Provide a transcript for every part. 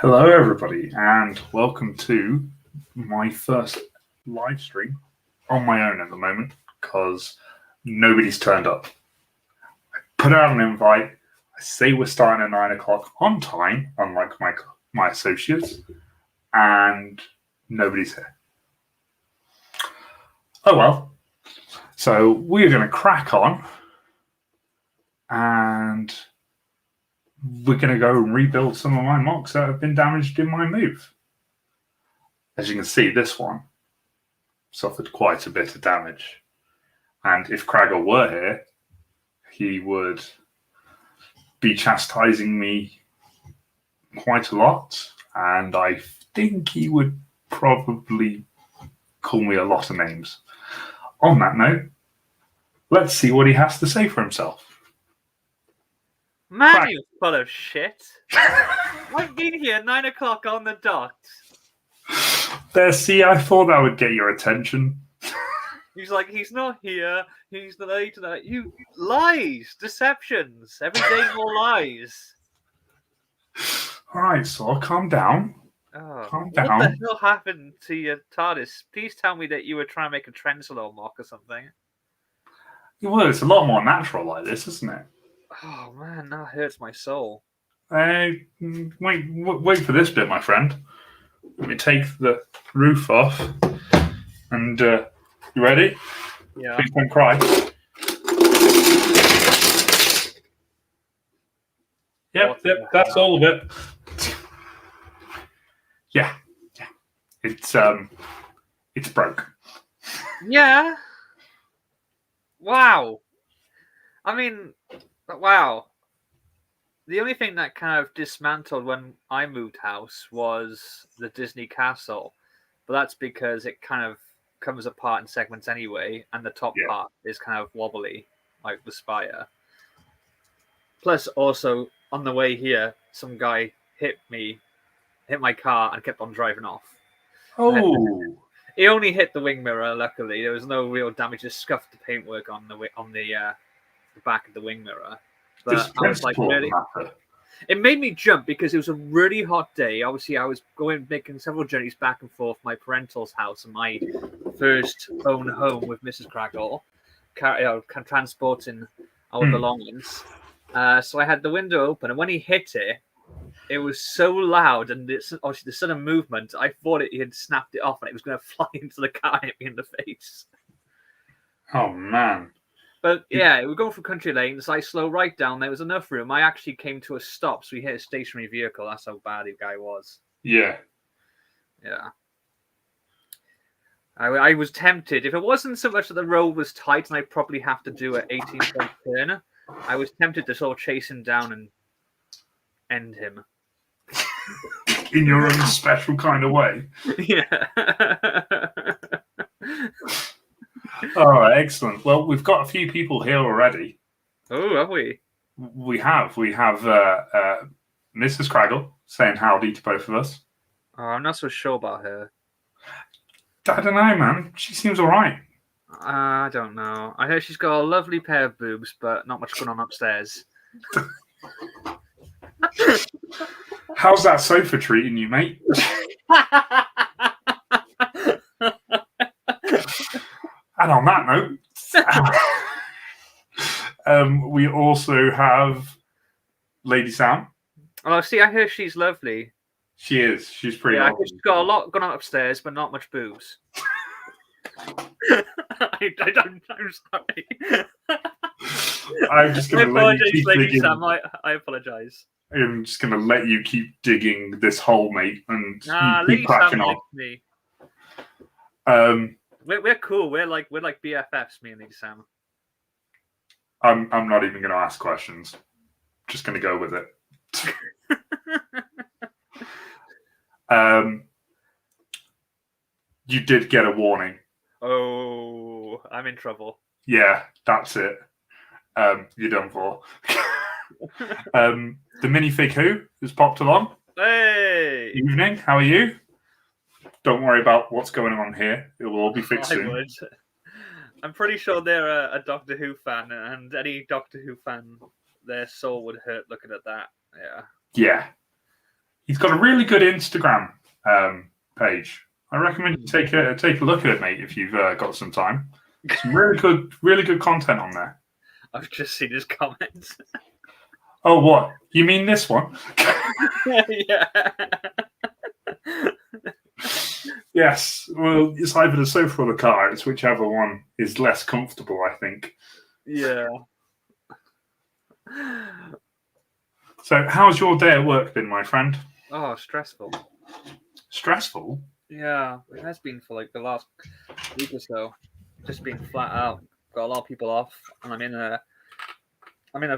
Hello, everybody, and welcome to my first live stream on my own at the moment because nobody's turned up. I put out an invite. I say we're starting at 9 o'clock on time, unlike my associates, and nobody's here. Oh well. So we're going to crack on, and we're going to go and rebuild some of my MOCs that have been damaged in my move. As you can see, this one suffered quite a bit of damage. And if Craggle were here, he would be chastising me quite a lot. And I think he would probably call me a lot of names. On that note, let's see what he has to say for himself. Man, you full of shit. I've been here 9 o'clock on the dot. There, see, I thought that would get your attention. He's like, he's not here. He's not late tonight. You lies, deceptions. Every day more lies. All right, so calm down. Calm down. What the hell happened to your TARDIS? Please tell me that you were trying to make a Trenslow mock or something. Well, it's a lot more natural like this, isn't it? Oh man, that hurts my soul. Wait for this bit, my friend. Let me take the roof off. And you ready? Yeah. Please don't cry. Yep, that's all of it. Yeah. It's broke. Yeah. Wow. I mean, wow. The only thing that kind of dismantled when I moved house was the Disney castle. But that's because it kind of comes apart in segments anyway, and the top part is kind of wobbly, like the spire. Plus, also, on the way here, some guy hit my car, and kept on driving off. Oh. He only hit the wing mirror, luckily. There was no real damage, just scuffed the paintwork on the back of the wing mirror. But I was like, really? It made me jump because it was a really hot day. Obviously, I was making several journeys back and forth from my parental's house and my first own home with Mrs. Craggle, transporting our belongings. So I had the window open, and when he hit it, it was so loud, and obviously the sudden movement, I thought he had snapped it off and it was going to fly into the car and hit me in the face. Oh, man. But yeah, we're going through country lanes. I slow right down. There was enough room. I actually came to a stop, so we hit a stationary vehicle. That's how bad the guy was. Yeah. Yeah. I was tempted. If it wasn't so much that the road was tight and I probably have to do an 18-point turn, I was tempted to sort of chase him down and end him. In your own special kind of way. Yeah. All right, excellent. Well, we've got a few people here already. Oh, have we? We have Mrs. Craggle saying howdy to both of us. Oh, I'm not so sure about her. I don't know, man. She seems all right. I don't know. I heard she's got a lovely pair of boobs, but not much going on upstairs. How's that sofa treating you, mate? And on that note, we also have Lady Sam. Oh, see, I hear she's lovely. She is. She's pretty lovely. She's got a lot going on upstairs, but not much boobs. I'm sorry. I'm just going to let you keep digging. Sam, I apologize. I'm just going to let you keep digging this hole, mate, and keep cracking on. Me. We're cool. We're like BFFs, me and Lady Sam. I'm not even going to ask questions. Just going to go with it. You did get a warning. Oh, I'm in trouble. Yeah, that's it. You're done for. The minifig who has popped along. Hey! Evening, how are you? Don't worry about what's going on here. It will all be fixed soon. I'm pretty sure they're a Doctor Who fan, and any Doctor Who fan, their soul would hurt looking at that. Yeah. He's got a really good Instagram page. I recommend you take a look at it, mate, if you've got some time. Some really good content on there. I've just seen his comments. Oh, what? You mean this one? Yeah. Yes. Well, it's either the sofa or the car. It's whichever one is less comfortable, I think. Yeah. So, how's your day at work been, my friend? Oh, stressful. Stressful? Yeah, it has been for like the last week or so. Just been flat out. Got a lot of people off, and I'm in a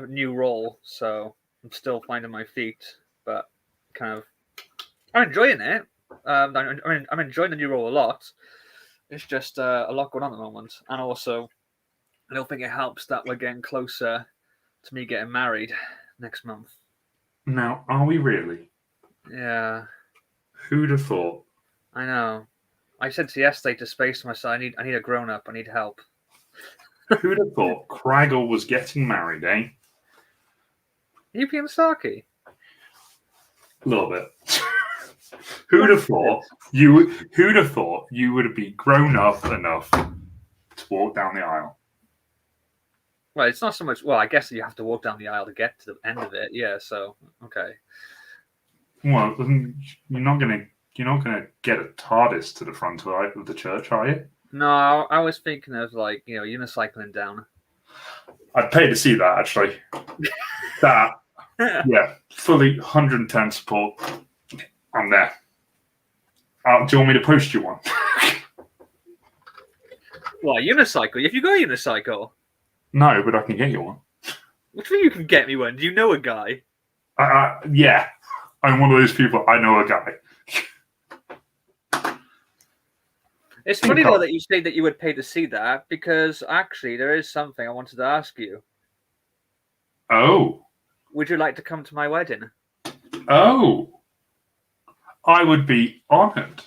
new role, so I'm still finding my feet. But I'm enjoying it. I'm enjoying the new role a lot. It's just a lot going on at the moment, and also I don't think it helps that we're getting closer to me getting married next month. Now, are we really? Yeah. Who'd have thought? I know. I said yesterday to Space to myself, I need a grown up. I need help. Who'd have thought Craggle was getting married, eh? Are you being sarky? A little bit. Who'd have thought you would be grown up enough to walk down the aisle? Well, it's not so much. Well, I guess you have to walk down the aisle to get to the end of it. Yeah. So okay. Well, you're not gonna get a TARDIS to the front of the church, are you? No, I was thinking of like unicycling down. I'd pay to see that actually. That yeah, fully 110 support. I'm there. Do you want me to post you one? What, a unicycle? If you got a unicycle? No, but I can get you one. Which mean you can get me one? Do you know a guy? Yeah. I'm one of those people. I know a guy. It's funny though that you say that you would pay to see that, because actually there is something I wanted to ask you. Oh. Would you like to come to my wedding? Oh. I would be honoured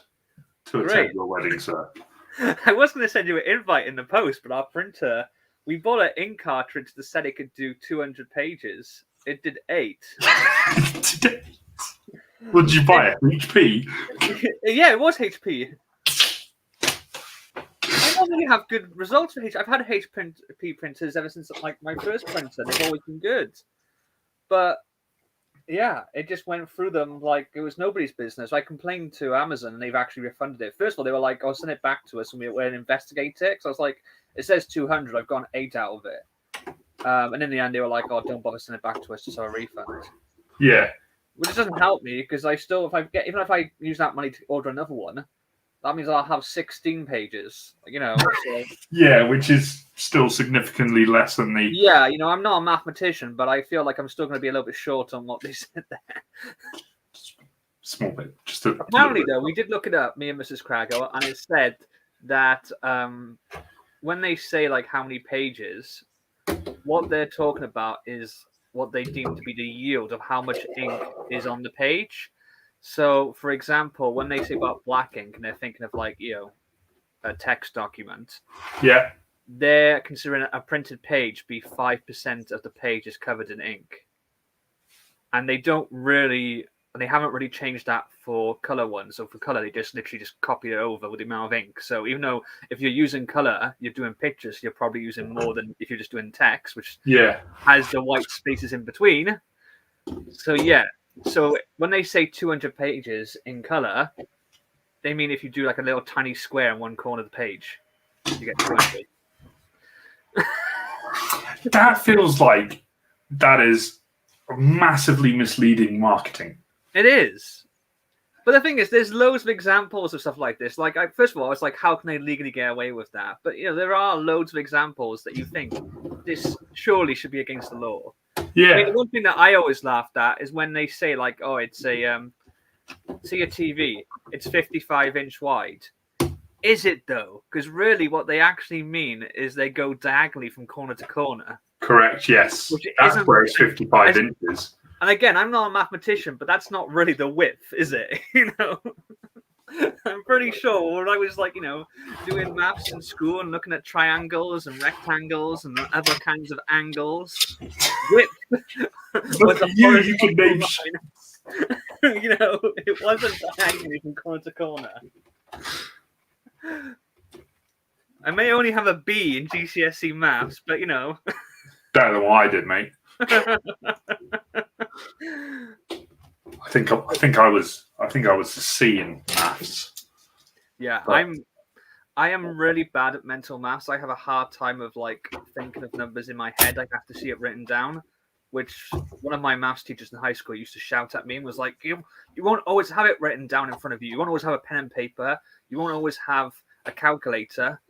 to attend your wedding, sir. I was going to send you an invite in the post, but our printer, we bought an ink cartridge that said it could do 200 pages. It did 8. What did you buy it? HP? Yeah, it was HP. I don't really have good results for HP. I've had HP printers ever since like my first printer. They've always been good. But yeah, it just went through them like it was nobody's business. I complained to Amazon and they've actually refunded it. First of all, they were like, "Oh, send it back to us and we'll investigate it." So I was like, "It says 200. I've gone 8 out of it." And in the end, they were like, "Oh, don't bother sending it back to us, just a refund." Yeah. Which doesn't help me because I still, even if I use that money to order another one, that means I'll have 16 pages. So. Yeah, which is still significantly less than the. Yeah, I'm not a mathematician, but I feel like I'm still going to be a little bit short on what they said there. Small bit. Apparently, though, we did look it up, me and Mrs. Craggle, and it said that when they say like how many pages, what they're talking about is what they deem to be the yield of how much ink is on the page. So, for example, when they say about black ink, and they're thinking of like a text document. Yeah. They're considering a printed page be 5% of the page is covered in ink, and they haven't really changed that for color ones. So for color, they just literally just copy it over with the amount of ink. So even though if you're using color, you're doing pictures, you're probably using more than if you're just doing text, which has the white spaces in between. So yeah. So when they say 200 pages in color, they mean if you do like a little tiny square in one corner of the page, you get 200. That feels like that is massively misleading marketing. It is. But the thing is, there's loads of examples of stuff like this. Like, first of all, it's like, how can they legally get away with that? But, there are loads of examples that you think this surely should be against the law. Yeah. I mean, the one thing that I always laughed at is when they say, like, oh, it's a TV. It's 55-inch wide. Is it, though? Because really what they actually mean is they go diagonally from corner to corner. Correct, yes. That's where it's 55 inches. And again, I'm not a mathematician, but that's not really the width, is it? I'm pretty sure when I was like, doing maths in school and looking at triangles and rectangles and other kinds of angles, width was you can name It wasn't diagonally from corner to corner. I may only have a B in GCSE maths, but better than what I did, mate. I think I was a C in maths. Yeah, but I am really bad at mental maths. I have a hard time of thinking of numbers in my head. I have to see it written down, which one of my maths teachers in high school used to shout at me and was like, you won't always have it written down in front of you. You won't always have a pen and paper. You won't always have a calculator.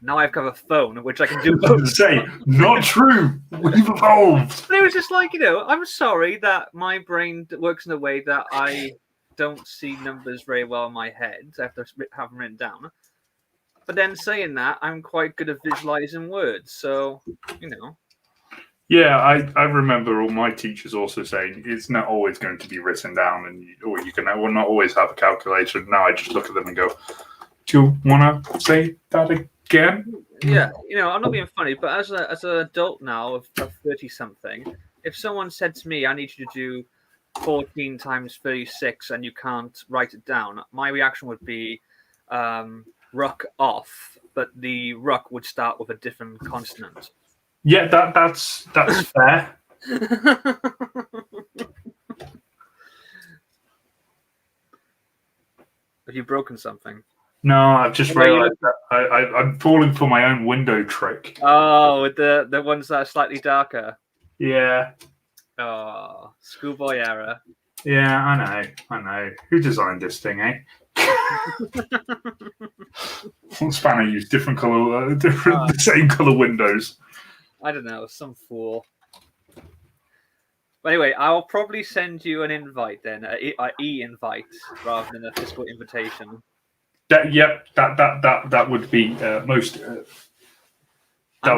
Now I've got a phone, which I can do both. Say, not true. We've evolved. But it was just I'm sorry that my brain works in a way that I don't see numbers very well in my head. I have to have them written down. But then saying that, I'm quite good at visualizing words. So, Yeah, I remember all my teachers also saying it's not always going to be written down, and you can not always have a calculator. Now I just look at them and go, "Do you want to say that again?" Yeah, I'm not being funny, but as an adult now of 30-something, if someone said to me, "I need you to do 14 times 36," and you can't write it down, my reaction would be, ruck off, but the ruck would start with a different consonant. Yeah, that's fair. Have you broken something? No, I've just realised that I'm falling for my own window trick. Oh, with the ones that are slightly darker. Yeah. Oh, schoolboy error. Yeah, I know. Who designed this thing, eh? Spanner used different color, the same color windows. I don't know, some fool. But anyway, I'll probably send you an invite then, an e-invite rather than a physical invitation. That would be most. And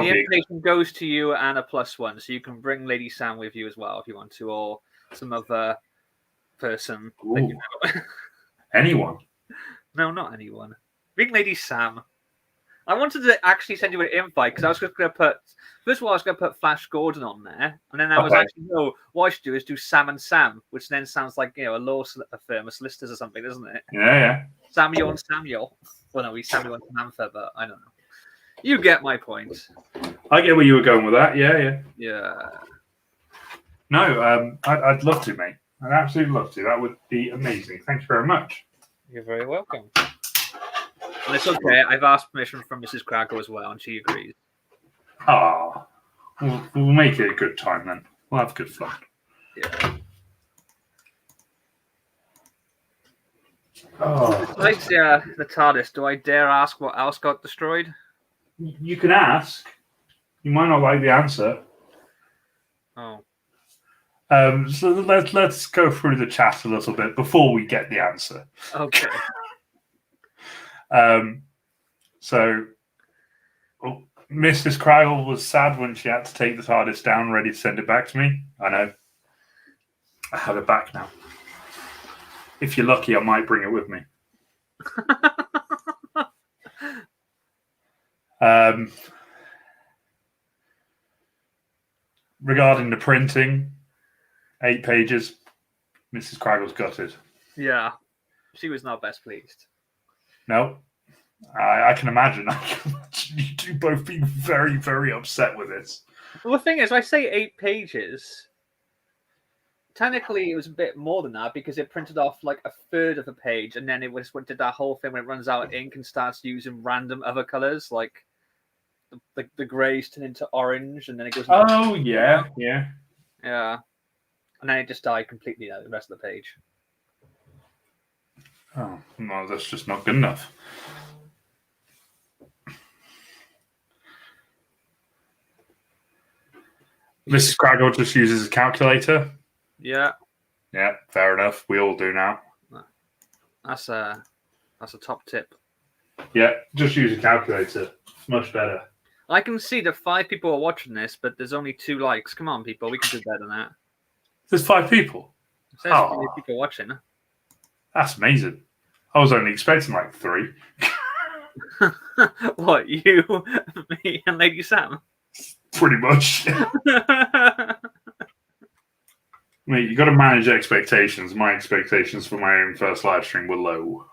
the invitation goes to you and a +1, so you can bring Lady Sam with you as well if you want to, or some other person. Anyone? No, not anyone. Bring Lady Sam. I wanted to actually send you an invite because I was going to put. First of all, I was going to put Flash Gordon on there, and then I was actually what I should do is do Sam and Sam, which then sounds like a law firm, a solicitors or something, doesn't it? Yeah. Samuel and Samuel. Well, no, he's Samuel and Samantha, but I don't know. You get my point. I get where you were going with that. Yeah. No, I'd love to, mate. I'd absolutely love to. That would be amazing. Thank you very much. You're very welcome. And it's okay. I've asked permission from Mrs. Craggle as well, and she agrees. Ah, we'll make it a good time then. We'll have good fun. Yeah. Besides the TARDIS, do I dare ask what else got destroyed? You can ask. You might not like the answer. Oh. So let's go through the chat a little bit before we get the answer. Okay. Mrs. Craggle was sad when she had to take the TARDIS down, ready to send it back to me. I know. I have it back now. If you're lucky, I might bring it with me. Regarding the printing, 8 pages, Mrs. Craggle's gutted. Yeah, she was not best pleased. No, I can imagine. You two both being very, very upset with this. Well, the thing is, I say 8 pages. Technically, it was a bit more than that because it printed off like a third of a page, and then it did that whole thing when it runs out of ink and starts using random other colors, like the grays turn into orange, and then it goes. Oh yeah. And then it just died completely. The rest of the page. Oh no, that's just not good enough. Mrs. Craggle just uses a calculator. Yeah. Yeah, fair enough. We all do now. That's a top tip. Yeah, just use a calculator. Much better. I can see that 5 people are watching this, but there's only 2 likes. Come on, people. We can do better than that. There's 5 people? It says 5 people watching. That's amazing. I was only expecting like 3. What, you, me, and Lady Sam? Pretty much. Mate, you got to manage expectations. My expectations for my own first live stream were low.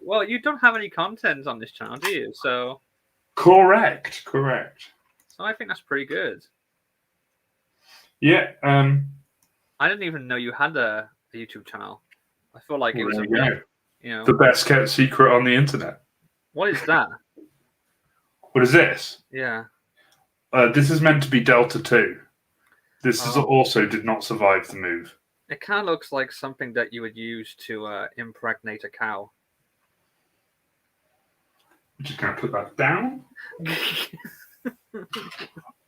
Well, you don't have any content on this channel, do you? So correct. So I think that's pretty good. Yeah. I didn't even know you had a YouTube channel. I feel like it was the best kept secret on the internet. What is that? What is this? Yeah. This is meant to be Delta 2. This is also did not survive the move. It kind of looks like something that you would use to impregnate a cow. I'm just going to put that down.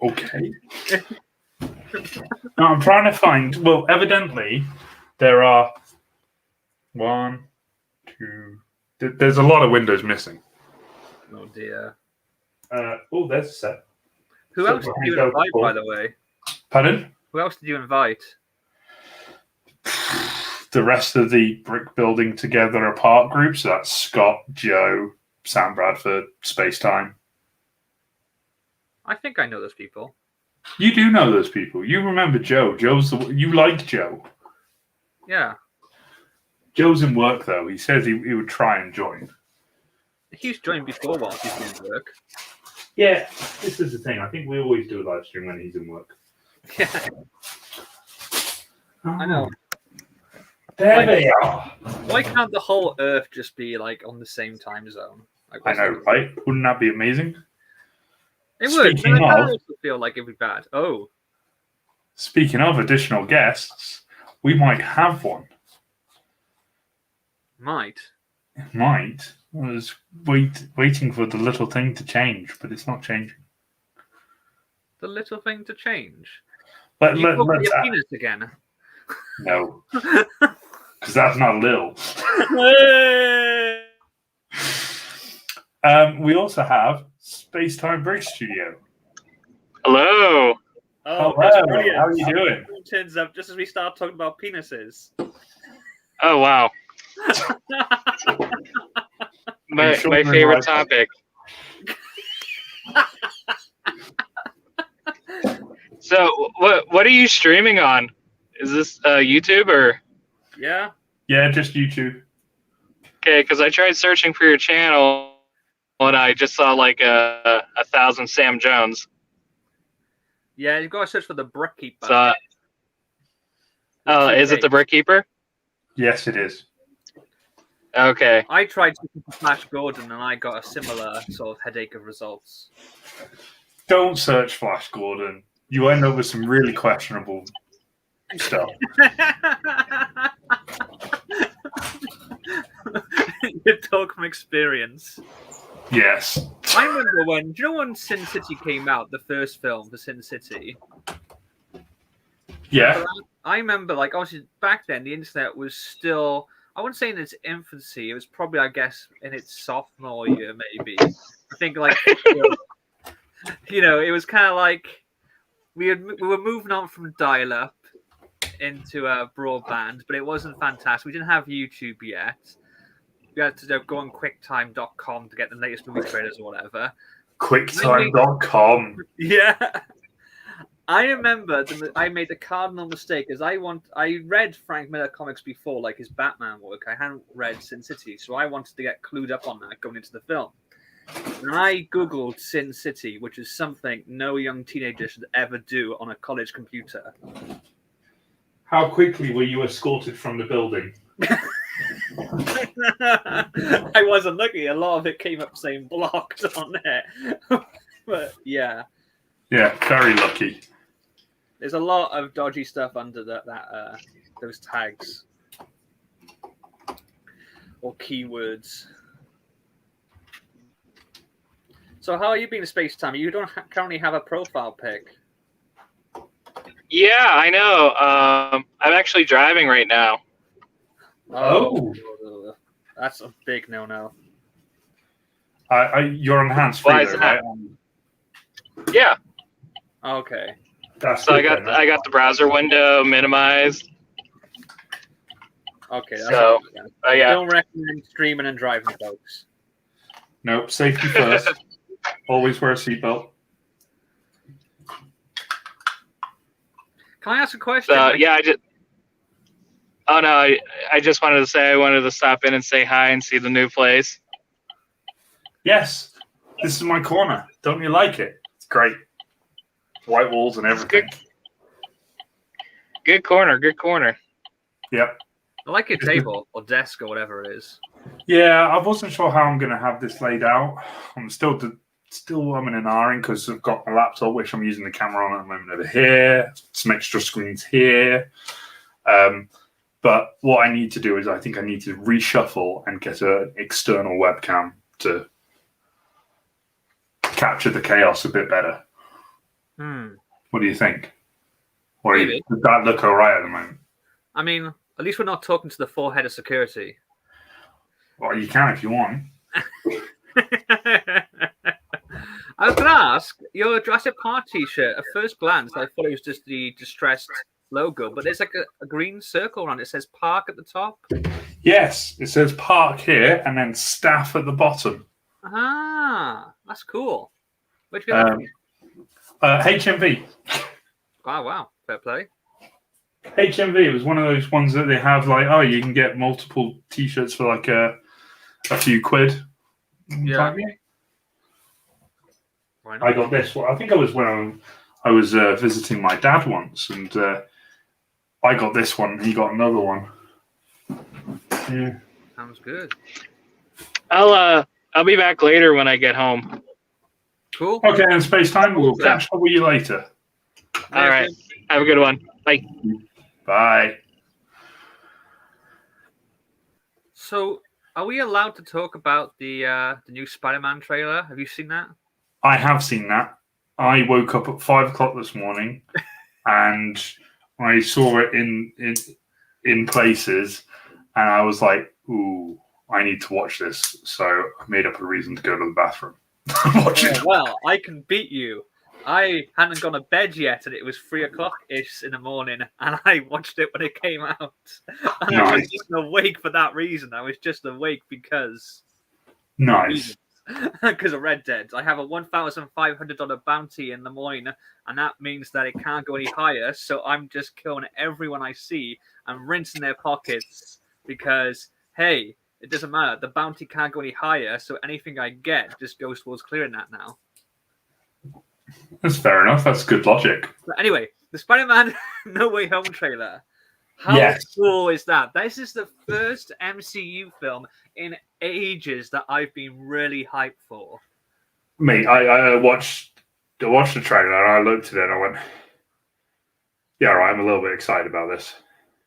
Okay. Now I'm trying to find... Well, evidently, there are... 1, 2... There's a lot of windows missing. Oh, dear. There's a set. Who else did you invite, by the way? Pardon? Who else did you invite? The rest of the Brick Building Together Apart group. So that's Scott, Joe, Sam Bradford, Spacetime. I think I know those people. You do know those people. You remember Joe. You liked Joe. Yeah. Joe's in work, though. He says he would try and join. He's joined before while he's in work. Yeah, this is the thing. I think we always do a live stream when he's in work. Yeah. I know. There they are. Why can't the whole Earth just be like on the same time zone? Like, I know, right? Wouldn't that be amazing? It would. Speaking I of, also feel like it'd be bad. Oh. Speaking of additional guests, we might have one. Might. Might. I was waiting for the little thing to change, but it's not changing. The little thing to change? Let's your penis again? No. Because that's not Lil. We also have Spacetime Brick Studio. Hello. Oh, hello. How are you doing? Turns up just as we start talking about penises. Oh, wow. my favorite topic. So, what are you streaming on? Is this YouTube or? Yeah. Yeah, just YouTube. Okay, because I tried searching for your channel and I just saw like 1,000 Sam Jones. Yeah, you gotta search for the Brick Keeper. So, is it the Brick Keeper? Yes, it is. Okay. I tried to Flash Gordon and I got a similar sort of headache of results. Don't search Flash Gordon. You end up with some really questionable stuff. You talk from experience. Yes. I remember do you know when Sin City came out, the first film for Sin City? Yeah. I remember, like, obviously back then the internet was still, I wouldn't say in its infancy, it was probably, I guess, in its sophomore year, maybe. I think, like, it was kind of like we were moving on from dial-up into broadband, but it wasn't fantastic. We didn't have YouTube yet. We had to go on quicktime.com to get the latest movie trailers or whatever. Quicktime.com. Yeah. I remember I made the cardinal mistake as I read Frank Miller comics before, like his Batman work. I hadn't read Sin City, so I wanted to get clued up on that going into the film. And I Googled Sin City, which is something no young teenager should ever do on a college computer. How quickly were you escorted from the building? I wasn't lucky. A lot of it came up saying blocked on there. But yeah. Yeah, very lucky. There's a lot of dodgy stuff under those tags. Or keywords. So how are you being Spacetime? You don't currently have a profile pic. Yeah, I know. I'm actually driving right now. Oh. That's a big no-no. You're on hands-free, though, right? Yeah. Okay. That's so I got the browser window minimized. Okay. That's so yeah. Don't recommend streaming and driving, folks. Nope. Safety first. Always wear a seatbelt. Can I ask a question? Yeah, Oh no, I just wanted to say I wanted to stop in and say hi and see the new place. Yes, this is my corner. Don't you like it? It's great. White walls and everything. Good corner, good corner. Yep. I like your table or desk or whatever it is. Yeah, I wasn't sure how I'm going to have this laid out. I'm still I'm in an R because I've got my laptop, which I'm using the camera on at the moment over here. Some extra screens here. But what I need to do is I think I need to reshuffle and get an external webcam to capture the chaos a bit better. What do you think? Or does that look all right at the moment? I mean, at least we're not talking to the full head of security. Well, you can if you want. I was going to ask, your Jurassic Park t-shirt, at first glance, I thought it was just the distressed logo, but there's like a green circle around it. It says Park at the top. Yes, it says Park here and then staff at the bottom. Ah, that's cool. Where'd you get that from? HMV. Oh, wow. Fair play. HMV was one of those ones that they have like, oh, you can get multiple t-shirts for like a few quid. Yeah. Why not? I got this one. I think it was when I was visiting my dad once, and I got this one. And he got another one. Yeah. Sounds good. I'll be back later when I get home. Cool. Okay, in space time, we'll catch up with you later. All right. Have a good one. Bye. Bye. So, are we allowed to talk about the new Spider-Man trailer? Have you seen that? I have seen that. I woke up at 5 o'clock this morning, and I saw it in places, and I was like, "Ooh, I need to watch this." So I made up a reason to go to the bathroom. Well, I can beat you. I hadn't gone to bed yet, and it was 3 o'clock-ish in the morning, and I watched it when it came out. And I was just awake for that reason. I was just awake because... Nice. Because of Red Dead. I have a $1,500 bounty in the morning, and that means that it can't go any higher, so I'm just killing everyone I see and rinsing their pockets because, hey, it doesn't matter. The bounty can't go any higher, so anything I get just goes towards clearing that now. That's fair enough. That's good logic. But anyway, the Spider-Man No Way Home trailer. How cool is that? This is the first MCU film in ages that I've been really hyped for. Mate, I watched the trailer and I looked at it and I went, yeah, right, I'm a little bit excited about this.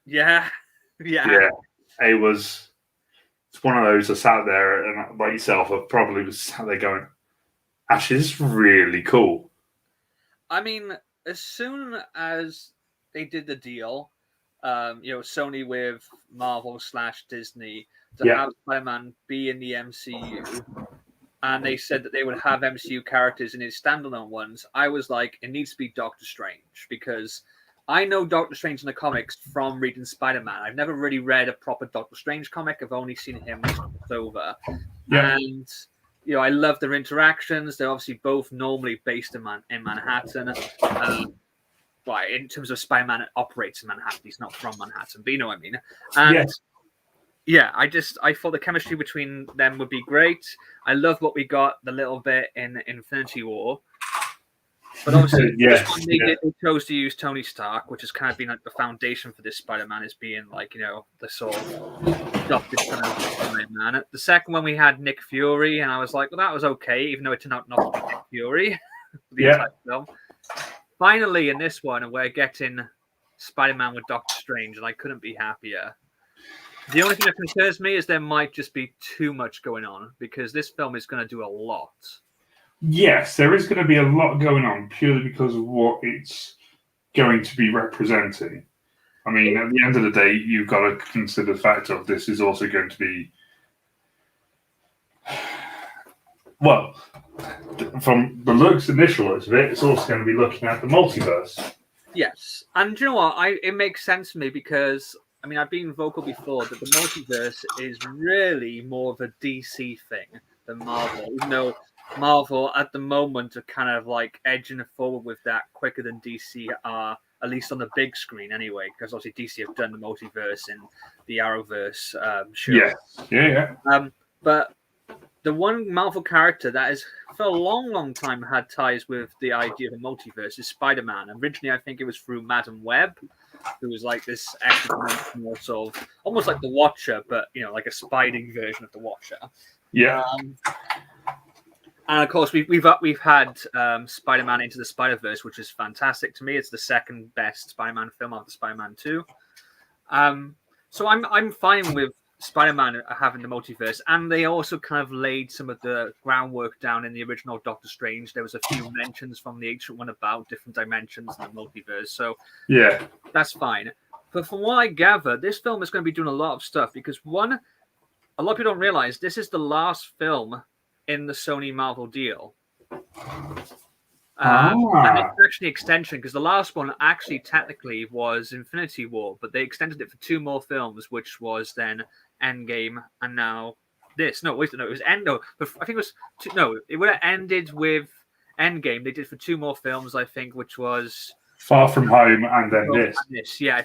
Yeah. It's one of those I sat there and like yourself, I probably was sat there going, actually, this is really cool. I mean, as soon as they did the deal, Sony with Marvel/Disney to have Spider-Man be in the MCU, and they said that they would have MCU characters in his standalone ones, I was like, it needs to be Doctor Strange, because I know Doctor Strange in the comics from reading Spider-Man. I've never really read a proper Doctor Strange comic. I've only seen him over. Yeah. And I love their interactions. They're obviously both normally based in Manhattan. In terms of Spider-Man, operates in Manhattan. He's not from Manhattan, but you know what I mean. And I thought the chemistry between them would be great. I love what we got the little bit in Infinity War. But obviously, they chose to use Tony Stark, which has kind of been like the foundation for this Spider-Man, as being like, the sort of adopted son of Spider-Man. The second one, we had Nick Fury, and I was like, well, that was okay, even though it turned out not to be Nick Fury. The entire film. Finally, in this one, we're getting Spider-Man with Doctor Strange, and I couldn't be happier. The only thing that concerns me is there might just be too much going on, because this film is going to do a lot. Yes, there is going to be a lot going on purely because of what it's going to be representing. I mean, at the end of the day, you've got to consider the fact of this is also going to be, well, from the initial looks of it, it's also going to be looking at the multiverse. Yes, and you know what? It makes sense to me because, I mean, I've been vocal before that the multiverse is really more of a DC thing than Marvel, even though Marvel at the moment are kind of like edging forward with that quicker than DC are at least on the big screen anyway, because obviously DC have done the multiverse in the Arrowverse show. Yeah. But the one Marvel character that has for a long time had ties with the idea of a multiverse is Spider-Man. Originally, I think it was through Madam Web, who was like this extra-dimensional sort of almost like the Watcher, but like a Spidey version of the Watcher. Yeah. And of course, we've had Spider-Man Into the Spider-Verse, which is fantastic to me. It's the second best Spider-Man film after Spider-Man 2. So I'm fine with Spider-Man having the multiverse, and they also kind of laid some of the groundwork down in the original Doctor Strange. There was a few mentions from the Ancient One about different dimensions in the multiverse, so yeah, that's fine. But from what I gather, this film is going to be doing a lot of stuff because a lot of people don't realize this is the last film in the Sony Marvel deal. And it's actually extension because the last one actually technically was Infinity War, but they extended it for 2 more films, which was then Endgame and now this. No, wait, no, it was I think it was it would have ended with Endgame. They did for 2 more films, I think, which was Far From Home and then this. Yeah.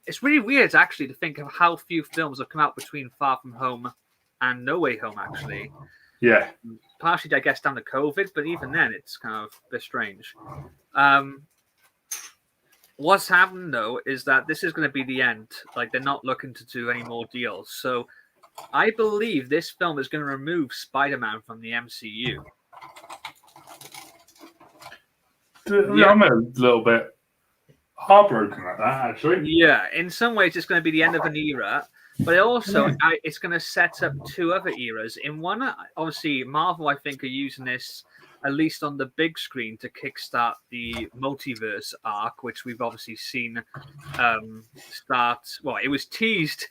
It's really weird actually to think of how few films have come out between Far From Home and No Way Home. Actually, yeah. Partially, I guess, down to COVID, but even then, it's kind of a bit strange. What's happened, though, is that this is going to be the end. Like, they're not looking to do any more deals. So, I believe this film is going to remove Spider-Man from the MCU. Yeah. I'm a little bit heartbroken at that, actually. Yeah, in some ways, it's going to be the end of an era. But also, it's going to set up 2 other eras. In one, obviously, Marvel, I think, are using this, at least on the big screen, to kickstart the multiverse arc, which we've obviously seen start. Well, it was teased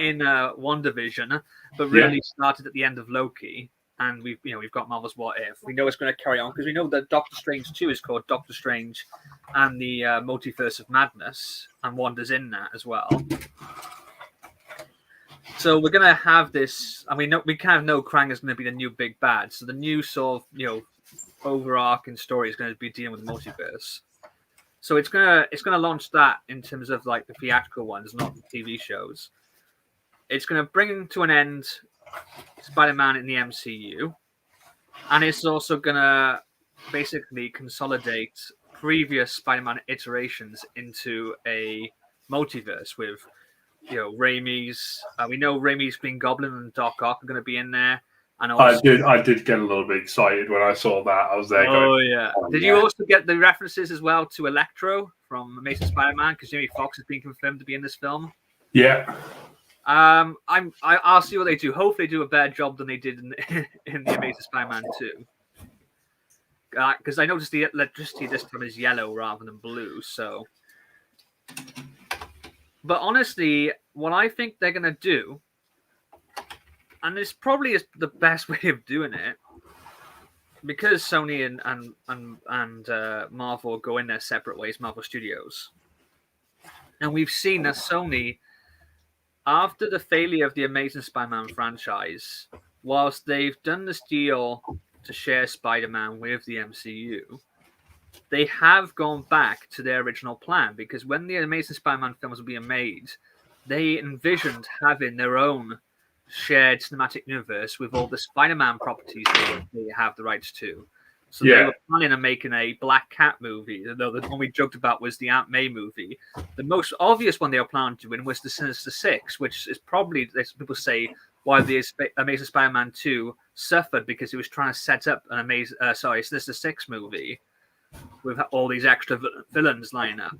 in WandaVision, but really started at the end of Loki. And we've got Marvel's What If. We know it's going to carry on because we know that Doctor Strange 2 is called Doctor Strange and the Multiverse of Madness, and Wanda's in that as well. So we're gonna have this. I mean, we kind of know Krang is going to be the new big bad. So the new sort of overarching story is going to be dealing with the multiverse. So it's gonna launch that in terms of like the theatrical ones, not the TV shows. It's gonna bring to an end Spider-Man in the MCU, and it's also gonna basically consolidate previous Spider-Man iterations into a multiverse with. Raimi's. We know Raimi's Green Goblin and Doc Ock are going to be in there. And also, I did get a little bit excited when I saw that. I was there going, yeah. Did you also get the references as well to Electro from Amazing Spider-Man? Because Jamie Foxx has been confirmed to be in this film. Yeah. I'll see what they do. Hopefully, they do a better job than they did in the Amazing Spider-Man 2. Because I noticed the electricity this time is yellow rather than blue. So. But honestly, what I think they're going to do, and this probably is the best way of doing it, because Sony and Marvel go in their separate ways, Marvel Studios. And we've seen that Sony, after the failure of the Amazing Spider-Man franchise, whilst they've done this deal to share Spider-Man with the MCU, they have gone back to their original plan because when the Amazing Spider-Man films were being made, they envisioned having their own shared cinematic universe with all the Spider-Man properties they have the rights to. So they were planning on making a Black Cat movie, though the one we joked about was the Aunt May movie. The most obvious one they were planning to do was the Sinister Six, which is probably, as people say, why the Amazing Spider-Man 2 suffered because it was trying to set up an Sinister Six movie with all these extra villains lining up.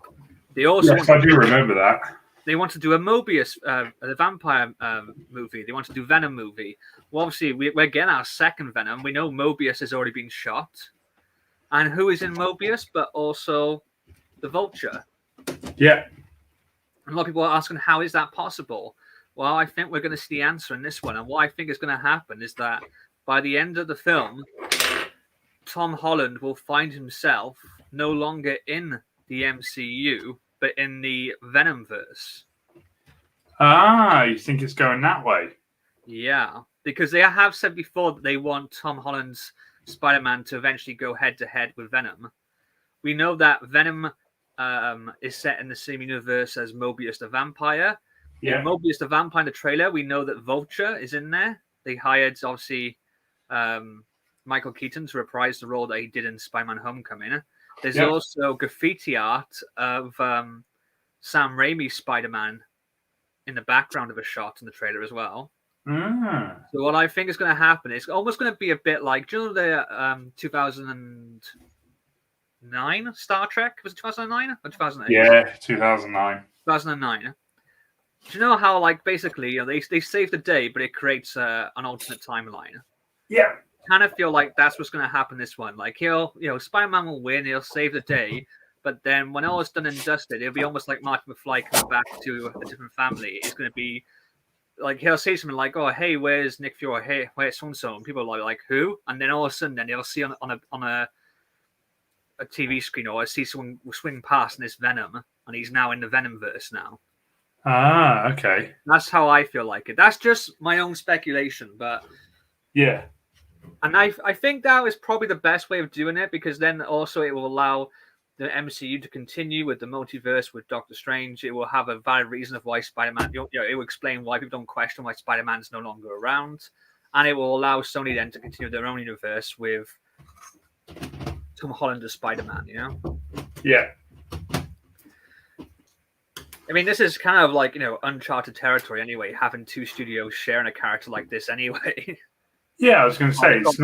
They also I do remember that. They want to do a Mobius, the vampire movie. They want to do Venom movie. Well, obviously, we're getting our second Venom. We know Mobius has already been shot. And who is in Mobius, but also the Vulture? Yeah. And a lot of people are asking, how is that possible? Well, I think we're going to see the answer in this one. And what I think is going to happen is that by the end of the film, Tom Holland will find himself no longer in the MCU, but in the Venomverse. You think it's going that way? Yeah, because they have said before that they want Tom Holland's Spider-Man to eventually go head-to-head with Venom. We know that Venom is set in the same universe as Mobius the Vampire. Yeah. In Mobius the Vampire in the trailer, we know that Vulture is in there. They hired, obviously, Michael Keaton to reprise the role that he did in Spider-Man Homecoming. There's also graffiti art of Sam Raimi's Spider-Man in the background of a shot in the trailer as well. So what I think is going to happen is almost going to be a bit like, do you know the 2009 Star Trek? Was it 2009 or 2008? Yeah, 2009. 2009. Do you know how, like, basically, they save the day, but it creates an alternate timeline? Yeah. Kind of feel like that's what's going to happen this one. Like, Spider-Man will win, he'll save the day, but then when all is done and dusted, it'll be almost like Marty McFly coming back to a different family. It's going to be like, he'll say something like, "Oh, hey, where's Nick Fury? Hey, where's so-and-so?" And people are like, "Who?" And then all of a sudden, then they'll see on a TV screen, or I see someone swing past, and it's Venom, and he's now in the Venomverse now. Ah, okay. That's how I feel like it. That's just my own speculation, but yeah. And I think that is probably the best way of doing it, because then also it will allow the MCU to continue with the multiverse with Doctor Strange. It will have a valid reason of why Spider-Man, it will explain why people don't question why Spider-Man's no longer around. And it will allow Sony then to continue their own universe with Tom Holland as Spider-Man, Yeah. I mean, this is kind of like, uncharted territory anyway, having two studios sharing a character like this anyway. Yeah, I was going to say, it's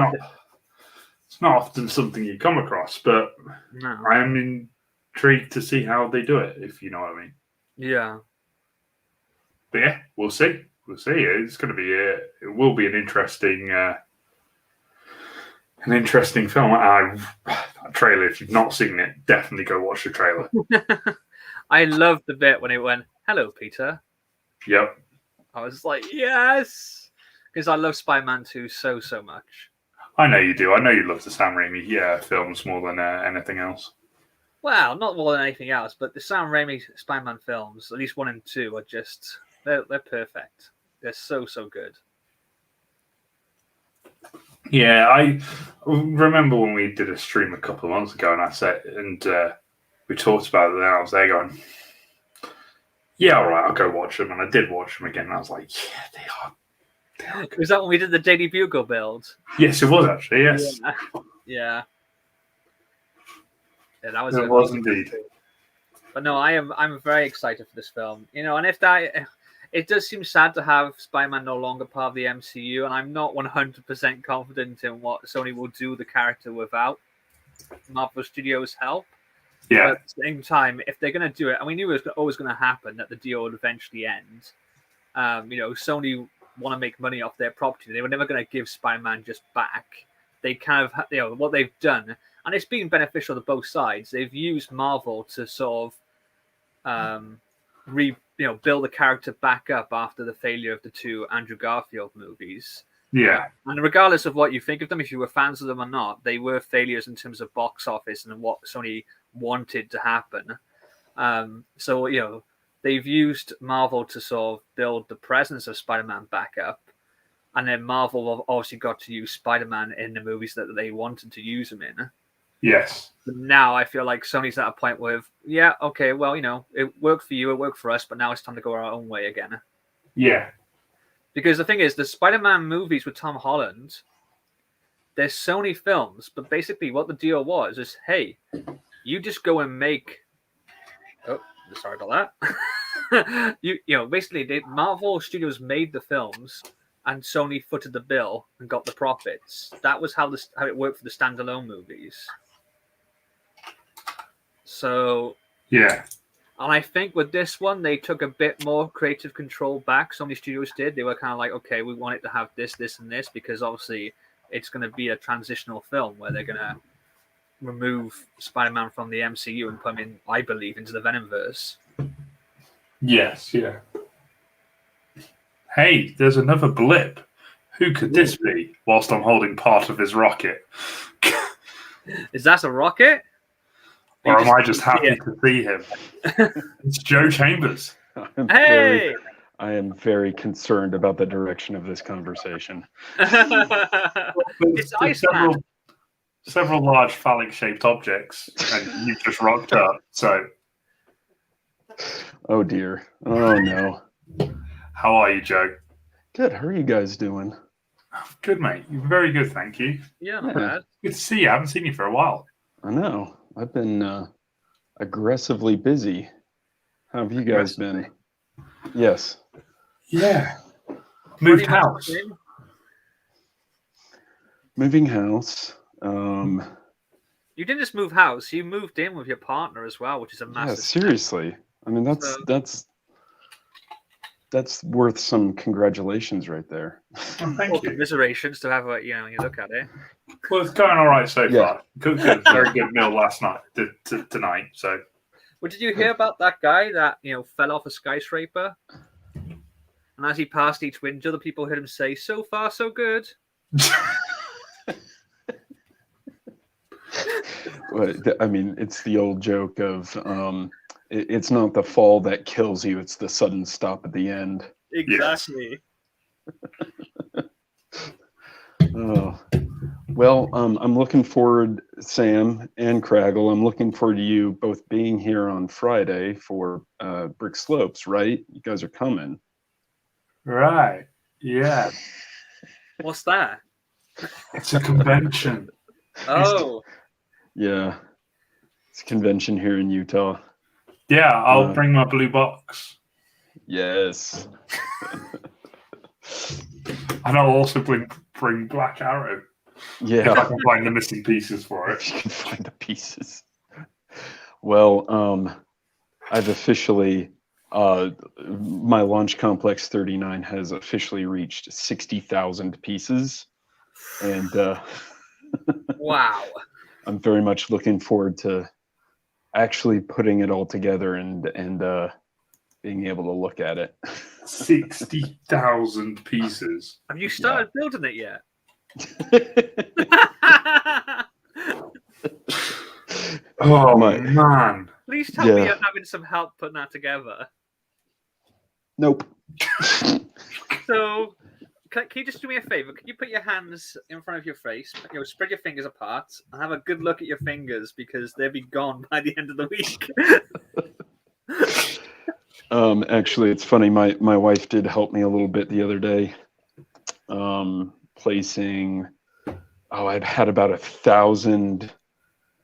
not often something you come across, but No. I am intrigued to see how they do it, if you know what I mean. Yeah. But yeah, we'll see. We'll see. It's going to be it will be an interesting film. That trailer, if you've not seen it, definitely go watch the trailer. I loved the bit when it went, "Hello, Peter." Yep. I was like, yes, because I love Spider-Man 2 so much. I know you do. I know you love the Sam Raimi films more than anything else. Well, not more than anything else, but the Sam Raimi Spider-Man films, at least 1 and 2, are just they're perfect. They're so good. Yeah, I remember when we did a stream a couple of months ago, and I said, we talked about it. And I was there going, "Yeah, all right, I'll go watch them." And I did watch them again, and I was like, "Yeah, they are." Was that when we did the Daily Bugle build? Yes, it was actually. Yes. Yeah, that was. It was indeed. But no, I'm very excited for this film. And if it does seem sad to have Spider-Man no longer part of the MCU, and I'm not 100% confident in what Sony will do with the character without Marvel Studios' help. Yeah. But at the same time, if they're going to do it, and we knew it was always going to happen, that the deal would eventually end. Sony want to make money off their property. They were never going to give Spider-Man just back. They kind of, what they've done, and it's been beneficial to both sides. They've used Marvel to sort of build the character back up after the failure of the 2 Andrew Garfield movies. Yeah. And regardless of what you think of them, if you were fans of them or not, they were failures in terms of box office and what Sony wanted to happen. So they've used Marvel to sort of build the presence of Spider-Man back up. And then Marvel obviously got to use Spider-Man in the movies that they wanted to use him in. Yes. But now I feel like Sony's at a point where, yeah, okay, well, it worked for you, it worked for us, but now it's time to go our own way again. Yeah. Because the thing is, the Spider-Man movies with Tom Holland, they're Sony films, but basically what the deal was is, hey, you just go and make... Oh, sorry about that. Basically, Marvel Studios made the films, and Sony footed the bill and got the profits. That was how it worked for the standalone movies. So... Yeah. And I think with this one, they took a bit more creative control back. So many studios did. They were kind of like, okay, we want it to have this, this, and this, because obviously it's going to be a transitional film where they're going to remove Spider-Man from the MCU and put him in, I believe, into the Venomverse. Yes, yeah. Hey, there's another blip. Who could this be? Whilst I'm holding part of his rocket. Is that a rocket? Or am I just happy to see him? It's Joe Chambers. Hey! I am very concerned about the direction of this conversation. It's Iceman. Several large phallic-shaped objects, and you've just rocked up. So Oh dear. Oh no. How are you, Joe? Good. How are you guys doing? Good, mate. You're very good, thank you. Yeah, not bad. Good to see you. I haven't seen you for a while. I know. I've been aggressively busy. How have you guys been? Yes. Yeah. Moved house. Moving house. You didn't just move house; you moved in with your partner as well, which is a massive. Yeah, seriously. I mean, that's worth some congratulations right there. Oh, thank you. Commiserations to have you look at it. Well, it's going all right so far. Good, very good meal last night, tonight. So. Well, did you hear about that guy that fell off a skyscraper? And as he passed each window, the people heard him say, "So far, so good." I mean, it's the old joke of it's not the fall that kills you; it's the sudden stop at the end. Exactly. Yes. Oh, well, I'm looking forward, Sam and Craggle. I'm looking forward to you both being here on Friday for Brick Slopes. Right? You guys are coming. Right. Yeah. What's that? It's a convention. Oh. Yeah. It's a convention here in Utah. Yeah, I'll bring my blue box. Yes. And I'll also bring Black Arrow. Yeah. If I can find the missing pieces for it. If you can find the pieces. Well, I've officially my Launch Complex 39 has officially reached 60,000 pieces. And wow. I'm very much looking forward to actually putting it all together and being able to look at it. 60,000 pieces. Have you started building it yet? Oh man! Please tell me you're having some help putting that together. Nope. So, can you just do me a favor? Can you put your hands in front of your face, spread your fingers apart, and have a good look at your fingers because they'll be gone by the end of the week. Actually, it's funny. My wife did help me a little bit the other day. Placing, I'd had about 1,000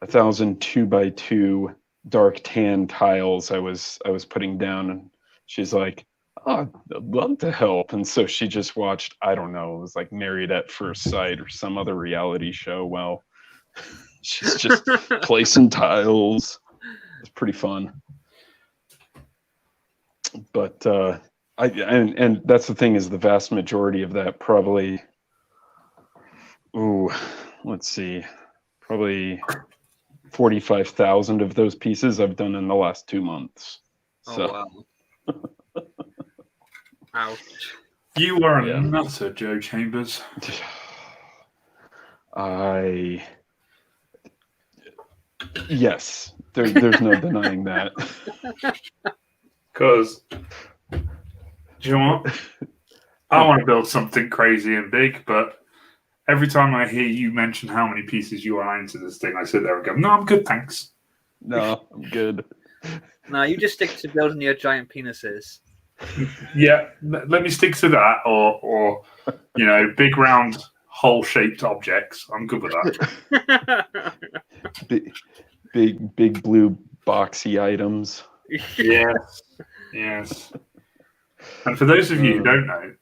2x2 dark tan tiles I was putting down, and she's like, "Oh, I'd love to help." And so she just watched, I don't know, it was like Married at First Sight or some other reality show. Well, she's just placing tiles. It's pretty fun. But and that's the thing, is the vast majority of that probably, let's see, probably 45,000 of those pieces I've done in the last 2 months. So. Oh, wow. Ouch. You are a nutter, Joe Chambers. Yes, there's no denying that. Because, do you know what? I want to build something crazy and big, but every time I hear you mention how many pieces you are into this thing, I sit there and go, "No, I'm good, thanks." No, I'm good. No, you just stick to building your giant penises. Yeah, let me stick to that, or big round hole-shaped objects. I'm good with that. big blue boxy items. Yes. And for those of you who don't know,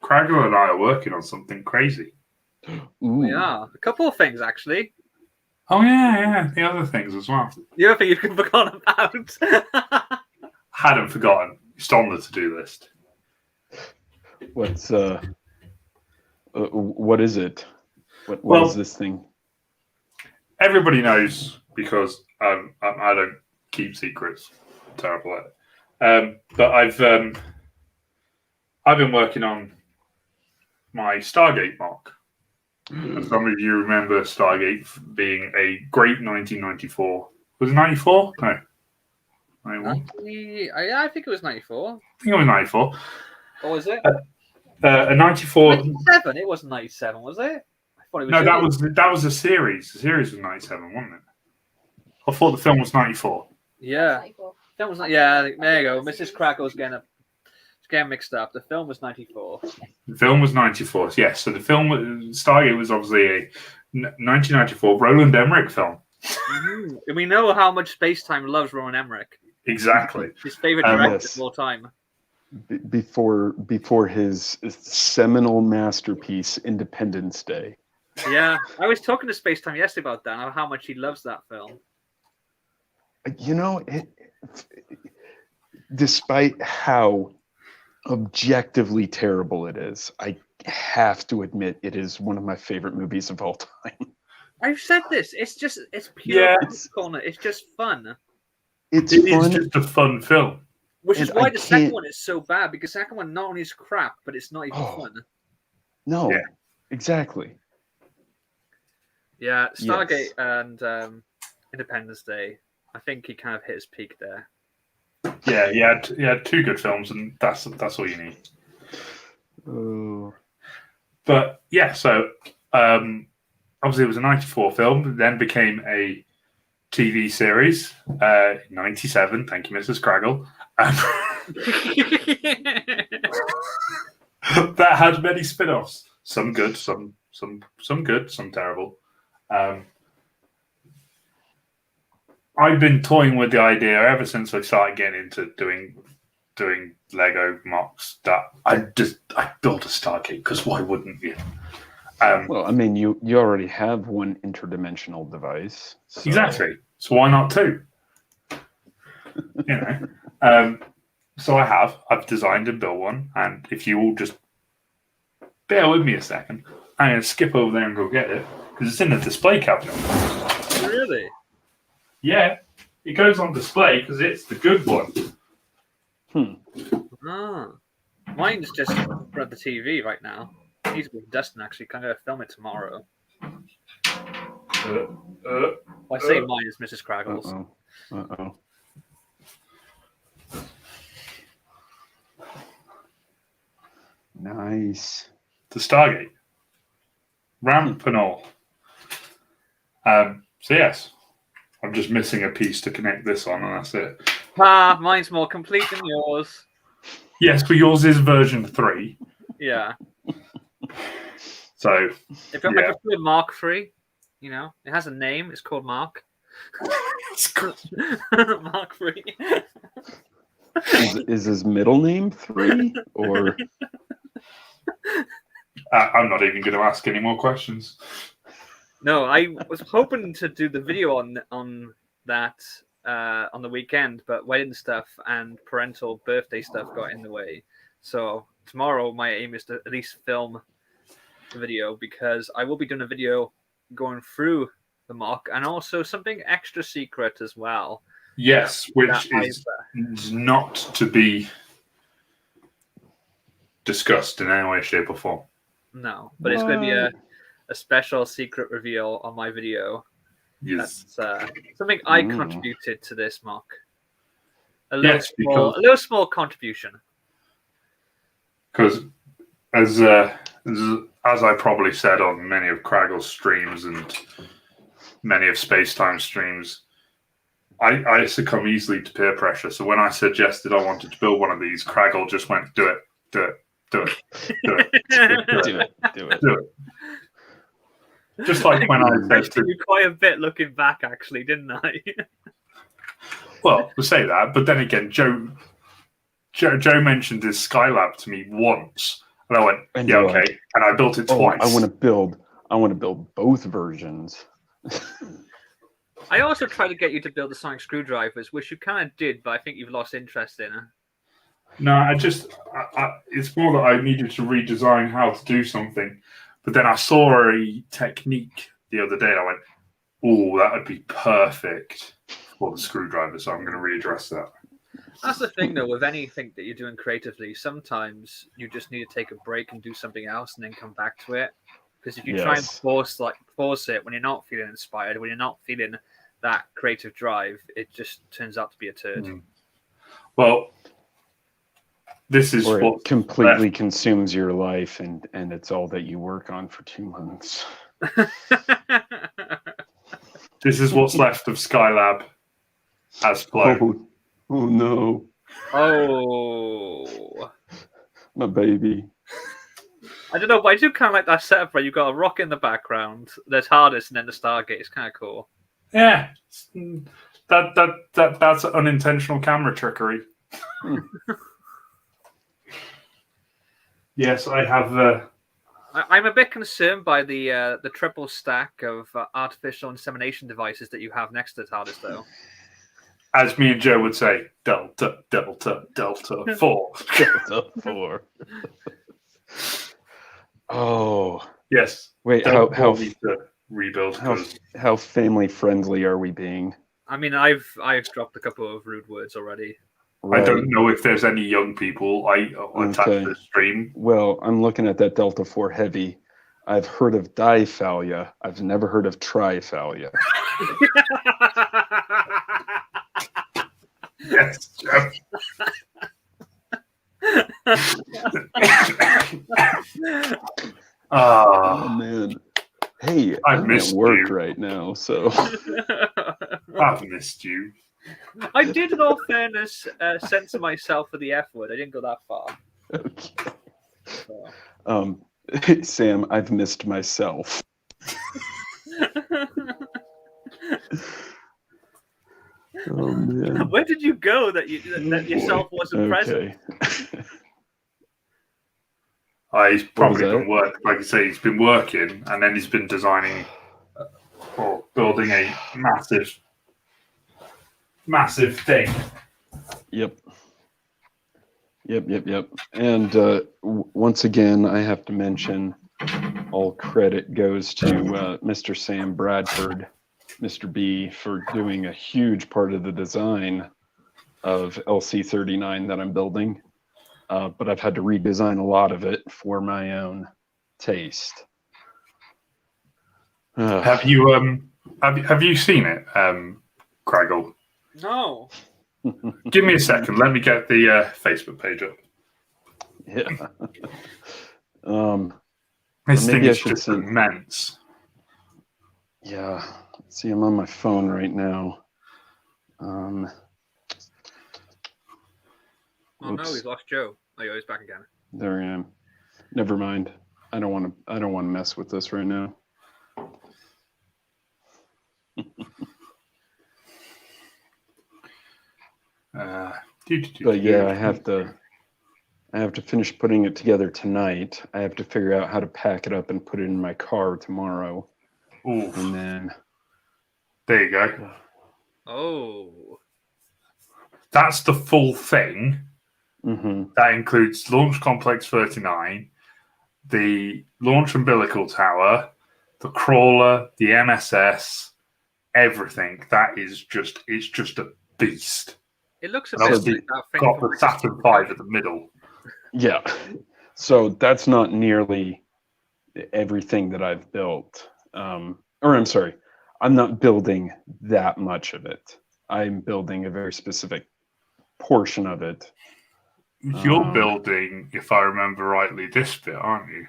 Craggle and I are working on something crazy. Ooh. We are. A couple of things, actually. Oh, yeah. The other things as well. The other thing you've forgotten about. Hadn't forgotten. It's on the to-do list. What's what is it? What is this thing? Everybody knows because I don't keep secrets. I'm terrible at it. But I've been working on my Stargate MOC. Some of you remember Stargate being a great 1994. Was it 94? No. 91? I think it was 94. I think it was 94. Or was it? A 94. 97? It wasn't 97, was it? I thought it was. No, that was a series. The series was 97, wasn't it? I thought the film was 94. Yeah. Film was not. Yeah, there you go. Mrs. Crackle's getting mixed up. The film was 94. The film was 94. Yes, so the film Stargate was obviously a 1994 Roland Emmerich film. Mm-hmm. We know how much Space-Time loves Roland Emmerich. Exactly. His favorite director of all time. Before his seminal masterpiece, Independence Day. Yeah, I was talking to Space-Time yesterday about that, how much he loves that film. You know, despite how objectively terrible it is, I have to admit it is one of my favorite movies of all time. I've said this. It's pure popcorn. It's just fun. It is just a fun film. Which is why the second one is so bad, because the second one not only is crap, but it's not even fun. No, exactly. Yeah, Stargate and Independence Day. I think he kind of hit his peak there. Yeah, he had two good films, and that's all you need. Oh. But yeah, so obviously it was a 94 film, then became a TV series, 97. Thank you, Mrs. Craggle. That had many spin-offs. Some good, some good, some terrible. I've been toying with the idea ever since I started getting into doing Lego MOCs that I built a Stargate, because why wouldn't you? Well, I mean, you already have one interdimensional device. So. Exactly. So why not two? So I've designed and built one, and if you all just bear with me a second, I'm going to skip over there and go get it, because it's in the display cabinet. Really? Yeah, it goes on display because it's the good one. Mine's just in front of the TV right now. It needs to be dusting, actually. I'm going to film it tomorrow. I say mine is Mrs. Craggle's. Uh-oh. Nice. The Stargate. Ramp and all. So yes, I'm just missing a piece to connect this on, and that's it. Mine's more complete than yours. Yes, but yours is version 3. Yeah. So if I prefer Mark 3, it has a name. It's called Mark. Mark 3. Is his middle name 3 or? I'm not even going to ask any more questions. No, I was hoping to do the video on that on the weekend, but wedding stuff and parental birthday stuff got in the way. So tomorrow, my aim is to at least film the video, because I will be doing a video going through the MOC and also something extra secret as well. Yes, which is not to be discussed in any way, shape, or form. No, but it's going to be a special secret reveal on my video. Yes. That's something I contributed to this MOC. A little small contribution. Because as I probably said on many of Craggle's streams and many of Space-Time streams, I succumb easily to peer pressure. So when I suggested I wanted to build one of these, Craggle just went, do it. Do it. Just like when I said you quite a bit looking back, actually, didn't I? Well, we'll say that, but then again, Joe mentioned his Skylab to me once, and I went, "Yeah, okay," and I built it twice. I want to build both versions. I also tried to get you to build the sonic screwdrivers, which you kind of did, but I think you've lost interest in it. No, it's more that I needed to redesign how to do something. But then I saw a technique the other day and I went, oh, that would be perfect for the screwdriver. So I'm going to readdress that. That's the thing, though, with anything that you're doing creatively, sometimes you just need to take a break and do something else and then come back to it. Because if you try and force it when you're not feeling inspired, when you're not feeling that creative drive, it just turns out to be a turd. Well, this is or it completely consumes your life, and it's all that you work on for 2 months. This is what's left of Skylab as Flow. Oh no, Oh. my baby. I don't know, but I do kind of like that setup where you've got a rock in the background, there's TARDIS, and then the Stargate. It's kind of cool. Yeah, that's unintentional camera trickery. Yes, I have. I'm a bit concerned by the triple stack of artificial insemination devices that you have next to TARDIS, though. As me and Joe would say, Delta, Delta, Delta 4. Delta 4. Oh. Yes. Wait, how we rebuild? How family friendly are we being? I mean, I've dropped a couple of rude words already. Right. I don't know if there's any young people attached to the stream. Well, I'm looking at that Delta 4 Heavy. I've heard of diphalia. I've never heard of triphalia. Yes, Joe. Oh man. Hey, I'm at work you right now, so I've missed you. I did, in all fairness, censor myself for the F word. I didn't go that far. Okay. Sam, I've missed myself. Oh man. Where did you go that yourself wasn't present? He's probably been working. Like I say, he's been working, and then he's been designing or building a massive thing. Yep. And once again, I have to mention all credit goes to Mr. Sam Bradford, Mr. B, for doing a huge part of the design of LC-39 that I'm building. But I've had to redesign a lot of it for my own taste. Have you seen it, Craggle? No. Give me a second. Let me get the Facebook page up. Yeah. This thing is just immense. Yeah. See, I'm on my phone right now. Oh no, he's lost Joe. Oh, he's back again. There I am. Never mind. I don't want to mess with this right now. But yeah, I have to finish putting it together tonight. I have to figure out how to pack it up and put it in my car tomorrow. Ooh. And then there you go. Oh. That's the full thing. Mm-hmm. That includes Launch Complex 39, the Launch Umbilical Tower, the crawler, the MSS, everything. It's just a beast. It looks a bit like that thing. Got the Saturn V at the middle. Yeah. So that's not nearly everything that I've built. Or I'm sorry, I'm not building that much of it. I'm building a very specific portion of it. You're building, if I remember rightly, this bit, aren't you?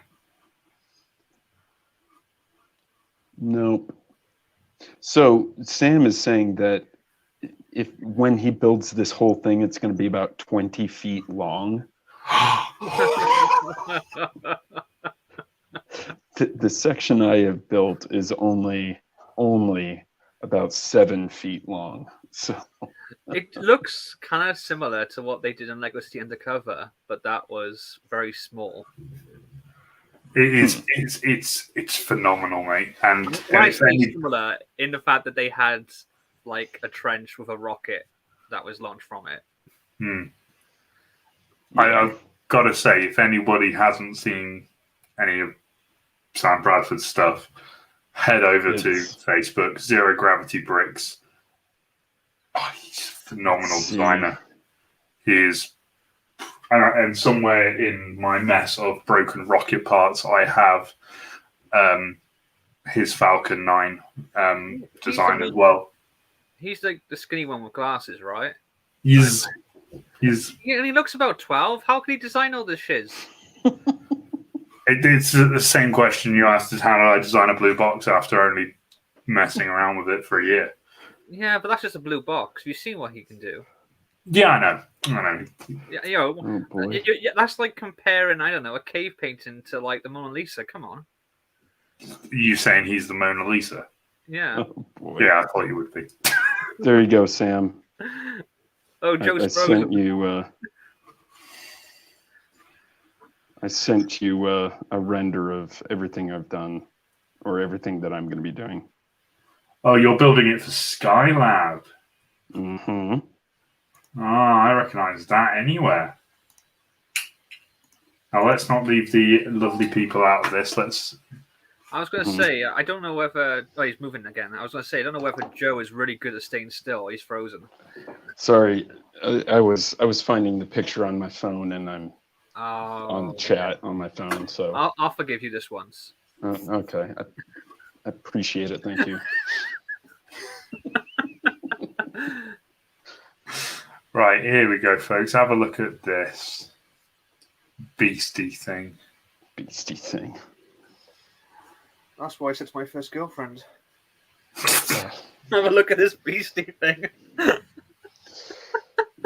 Nope. So Sam is saying that when he builds this whole thing, it's going to be about 20 feet long. The section I have built is only about 7 feet long. So it looks kind of similar to what they did in Lego City Undercover, but that was very small. It is. It's phenomenal, mate. And it's similar in the fact that they had like a trench with a rocket that was launched from it. I've got to say, if anybody hasn't seen any of Sam Bradford's stuff, head over to Facebook, Zero Gravity Bricks. Oh, he's a phenomenal designer. He is. And somewhere in my mess of broken rocket parts, I have his Falcon 9 design as well. He's like the skinny one with glasses, right? He's yeah, and he looks about 12. How can he design all this shiz? It's the same question you asked: is how did I design a blue box after only messing around with it for a year? Yeah, but that's just a blue box. You've seen what he can do. Yeah, I know. Yeah, Oh boy. that's like comparing, I don't know, a cave painting to like the Mona Lisa. Come on. You saying he's the Mona Lisa? Yeah. Oh boy. Yeah, I thought you would be. There you go, Sam. Oh, Joe's I sent you. I sent you a render of everything I've done, or everything that I'm going to be doing. Oh, you're building it for Skylab. Mm-hmm. Oh, I recognise that anywhere. Now, let's not leave the lovely people out of this. I was going to say, I don't know whether... Oh, he's moving again. I was going to say, I don't know whether Joe is really good at staying still or he's frozen. Sorry, I was finding the picture on my phone, and I'm on chat on my phone. So I'll forgive you this once. Okay, I appreciate it. Thank you. Right, here we go, folks. Have a look at this beastie thing. Beastie thing. That's why I said to my first girlfriend. Have a look at this beastie thing.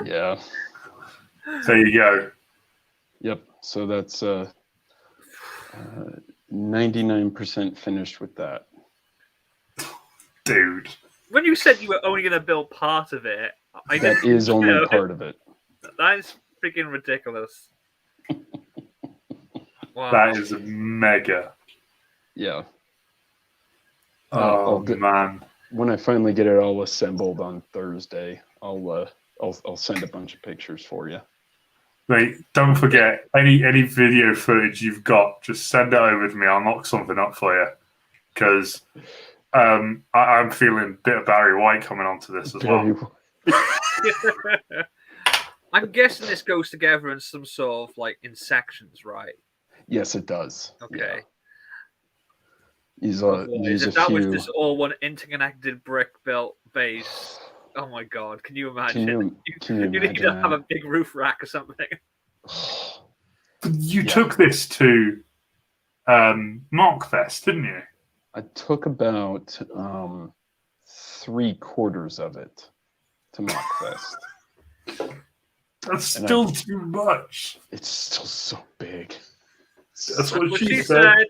Yeah. There you go. Yep. So that's 99% finished with that. Dude. When you said you were only going to build part of it, That is only part of it. That is freaking ridiculous. Wow. That is mega. Yeah. Oh man! When I finally get it all assembled on Thursday, I'll send a bunch of pictures for you. Wait, don't forget any video footage you've got. Just send it over to me. I'll knock something up for you because I'm feeling a bit of Barry White coming onto this as well. I'm guessing this goes together in some sort of like in sections, right? Yes, it does. Okay. Yeah. That was just all one interconnected brick built base. Oh my god! Can you imagine? You need to have a big roof rack or something. You took this to MOC Fest, didn't you? I took about 3/4 of it to MOC Fest. That's still too much. It's still so big. That's what she said.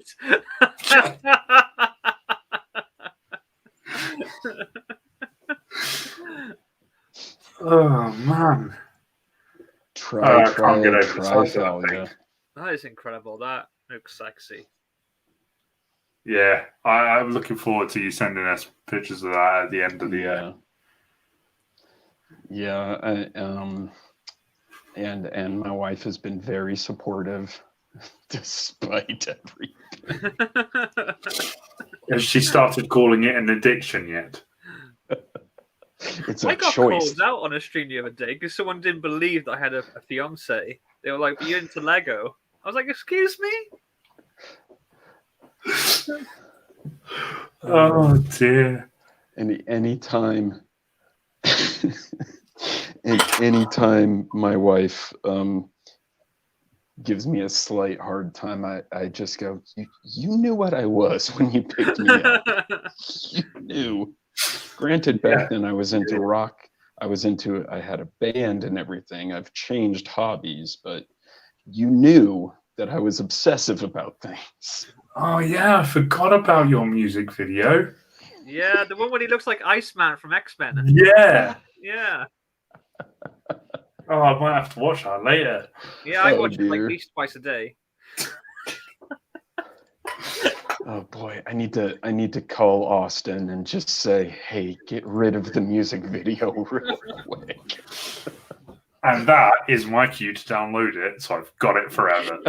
Oh man! Try yeah. That is incredible. That looks sexy. Yeah, I'm looking forward to you sending us pictures of that at the end of the year. Yeah, and my wife has been very supportive despite everything. Has she started calling it an addiction yet? It's a I got choice. called out on a stream the other day because someone didn't believe that I had a fiance. They were like, "Are you into Lego?" I was like, "Excuse me." Oh dear. Anytime my wife gives me a slight hard time, I just go, you knew what I was when you picked me up. You knew. Granted, back then I was into rock. I had a band and everything. I've changed hobbies, but you knew that I was obsessive about things. Oh yeah, I forgot about your music video. Yeah, the one when he looks like Iceman from X-Men. Yeah. Yeah. Oh, I might have to watch that later. Yeah, I watch it like at least twice a day. Oh boy, I need to call Austin and just say, hey, get rid of the music video real quick. And that is my cue to download it, so I've got it forever.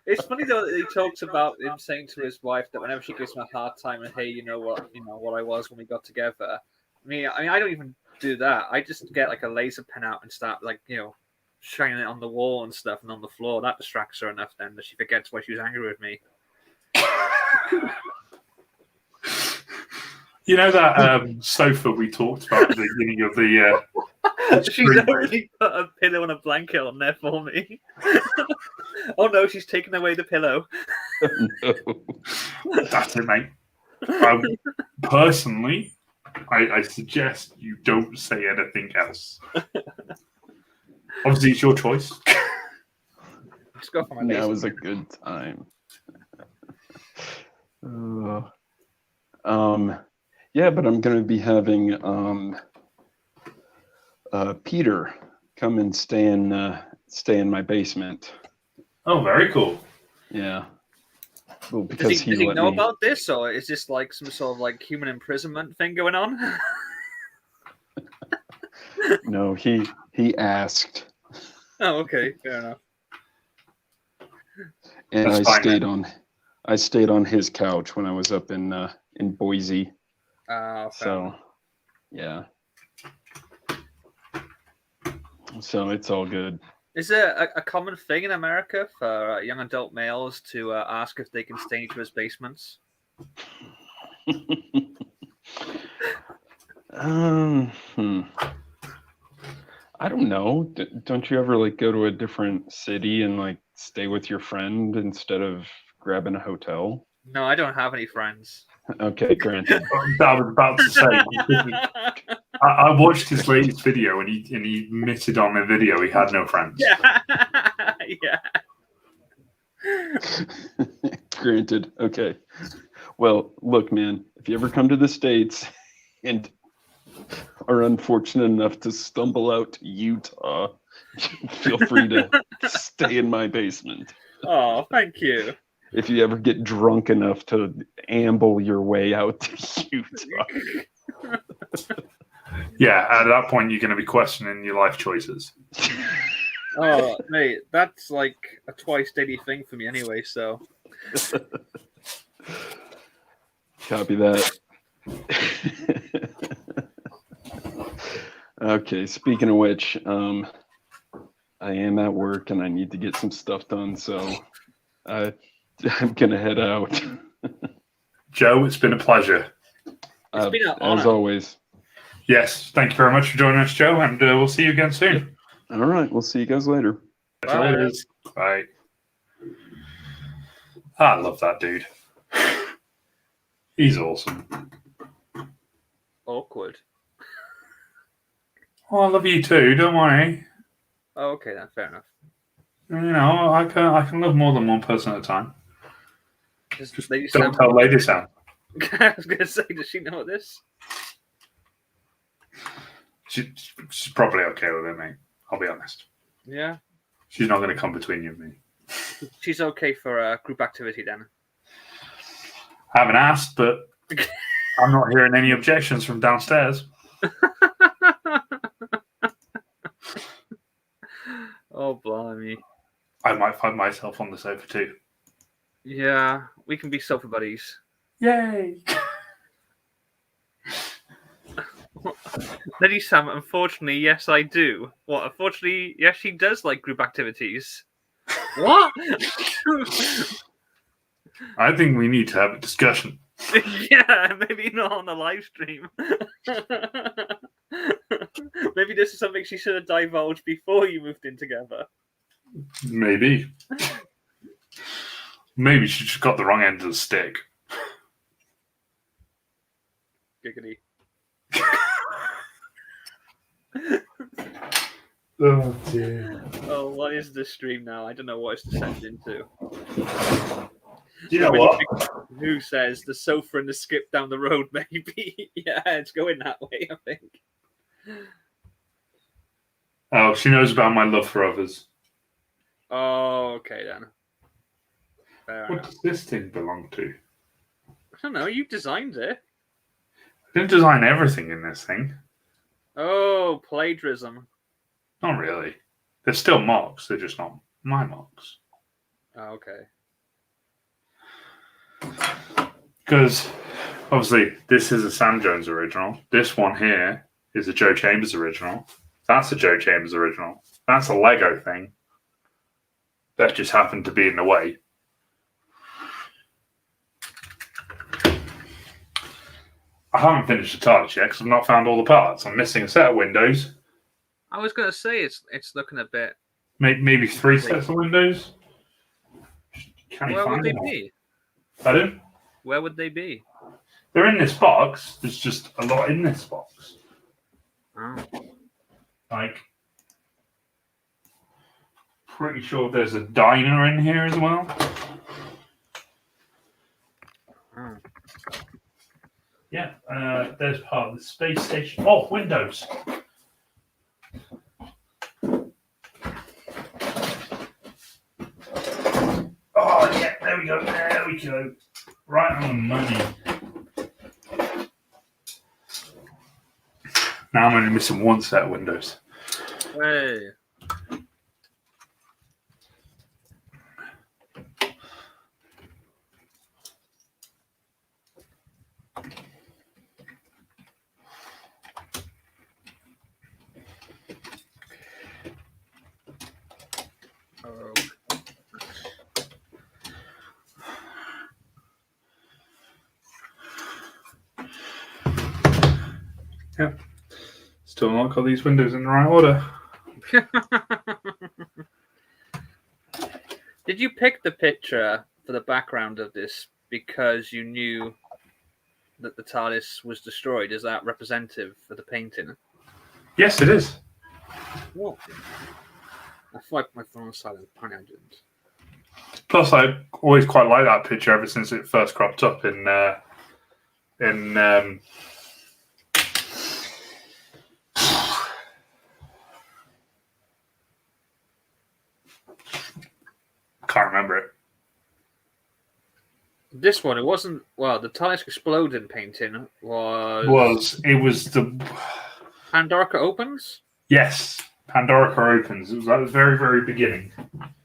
It's funny though that he talks about him saying to his wife that whenever she gives him a hard time and hey, you know what I was when we got together. I mean, I don't even do that. I just get like a laser pen out and start shining it on the wall and stuff and on the floor. That distracts her enough then that she forgets why she was angry with me. You know that sofa we talked about at the beginning of the she's already put a pillow and a blanket on there for me. Oh no, she's taken away the pillow. No. That's it, mate. Personally, I suggest you don't say anything else. Obviously, it's your choice. Let's go for my Now laser. is a good time. Yeah, but I'm going to be having Peter come and stay in my basement. Oh, very cool. Yeah. Well, because Does he know me... about this, or is this like some sort of like human imprisonment thing going on? No, he asked. Oh, okay, fair enough. And That's fine, I stayed on his couch when I was up in Boise. Fair So enough. yeah. So it's all good. Is there a common thing in America for young adult males to ask if they can stay in each other's basements? I don't know. Don't you ever like go to a different city and like stay with your friend instead of grabbing a hotel? No, I don't have any friends. Okay, granted. I was about to say. I watched his latest video and he admitted on the video he had no friends. Yeah. Yeah. Granted. Okay. Well, look, man, if you ever come to the States and are unfortunate enough to stumble out to Utah, feel free to stay in my basement. Oh, thank you. If you ever get drunk enough to amble your way out to Utah. Yeah, at that point you're going to be questioning your life choices. Oh, mate, that's like a twice daily thing for me anyway, so. Copy that. Okay, speaking of which, I am at work and I need to get some stuff done, so I'm going to head out. Joe, it's been a pleasure. It's been an honor. As always. Yes, thank you very much for joining us, Joe, and we'll see you again soon. All right, we'll see you guys later. Bye. Bye. I love that dude. He's awesome. Awkward. Oh, I love you too. Don't worry. Oh, okay then, fair enough. You know, I can love more than one person at a time. Just don't tell Lady Sam. I was gonna say, does she know this? She's probably okay with it, mate. I'll be honest. Yeah. She's not going to come between you and me. She's okay for a group activity then. I haven't asked, but I'm not hearing any objections from downstairs. Oh, blimey. I might find myself on the sofa too. Yeah, we can be sofa buddies. Yay! Lady Sam, unfortunately, yes, I do. What? Unfortunately, yes, she does like group activities. What? I think we need to have a discussion. Yeah, maybe not on the live stream. Maybe this is something she should have divulged before you moved in together. Maybe. Maybe she just got the wrong end of the stick. Giggity. Oh dear. Oh, what is this stream now? I don't know what it's descended into. You know what? Who says the sofa and the skip down the road? Maybe. Yeah, it's going that way, I think. Oh, she knows about my love for others. Oh, okay then. Fair What enough. does this thing belong to? I don't know. You designed it. I didn't design everything in this thing. Oh, plagiarism. Not really. They're still MOCs. They're just not my MOCs. Oh, okay. Because obviously this is a Sam Jones original. This one here is a Joe Chambers original. That's a Joe Chambers original. That's a Lego thing. That just happened to be in the way. I haven't finished the TARDIS yet because I've not found all the parts. I'm missing a set of windows. I was gonna say it's looking a bit. Maybe 3 sets of windows. Can you Where would find they them all? be? Pardon? Where would they be? They're in this box. There's just a lot in this box. Oh. Like, pretty sure there's a diner in here as well. Oh. Yeah, there's part of the space station. Oh, windows. Oh, yeah, there we go. There we go. Right on the money. Now I'm only missing one set of windows. Hey. Oh. Yep. Still not got these windows in the right order. Did you pick the picture for the background of this because you knew that the TARDIS was destroyed? Is that representative for the painting? Yes, it is. What? I flipped my phone on silent. Apparently I didn't. Plus, I always quite like that picture ever since it first cropped up in can't remember it. This one, it wasn't. Well, the TARDIS exploding painting was. It was the Pandorica opens. Yes, Pandorica opens. It was at the very, very beginning.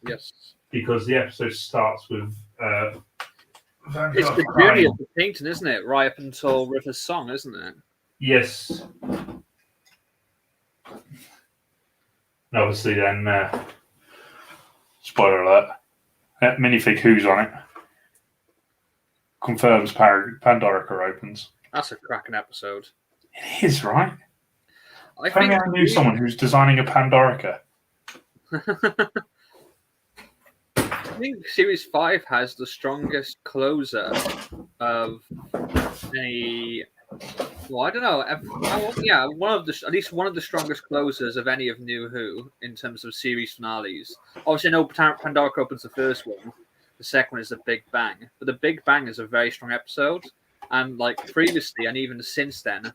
Yes. Because the episode starts with. It's the journey of the painting, isn't it? Right up until River's song, isn't it? Yes. And obviously, then spoiler alert. Minifig Who's on it. Confirms Pandorica opens. That's a cracking episode. It is, right? I think I knew someone who's designing a Pandorica. I think Series 5 has the strongest closer of any. Well, I don't know. Yeah, at least one of the strongest closers of any of New Who in terms of series finales. Obviously, I know Pandorica opens the first one. The second one is the Big Bang, but the Big Bang is a very strong episode. And like previously, and even since then,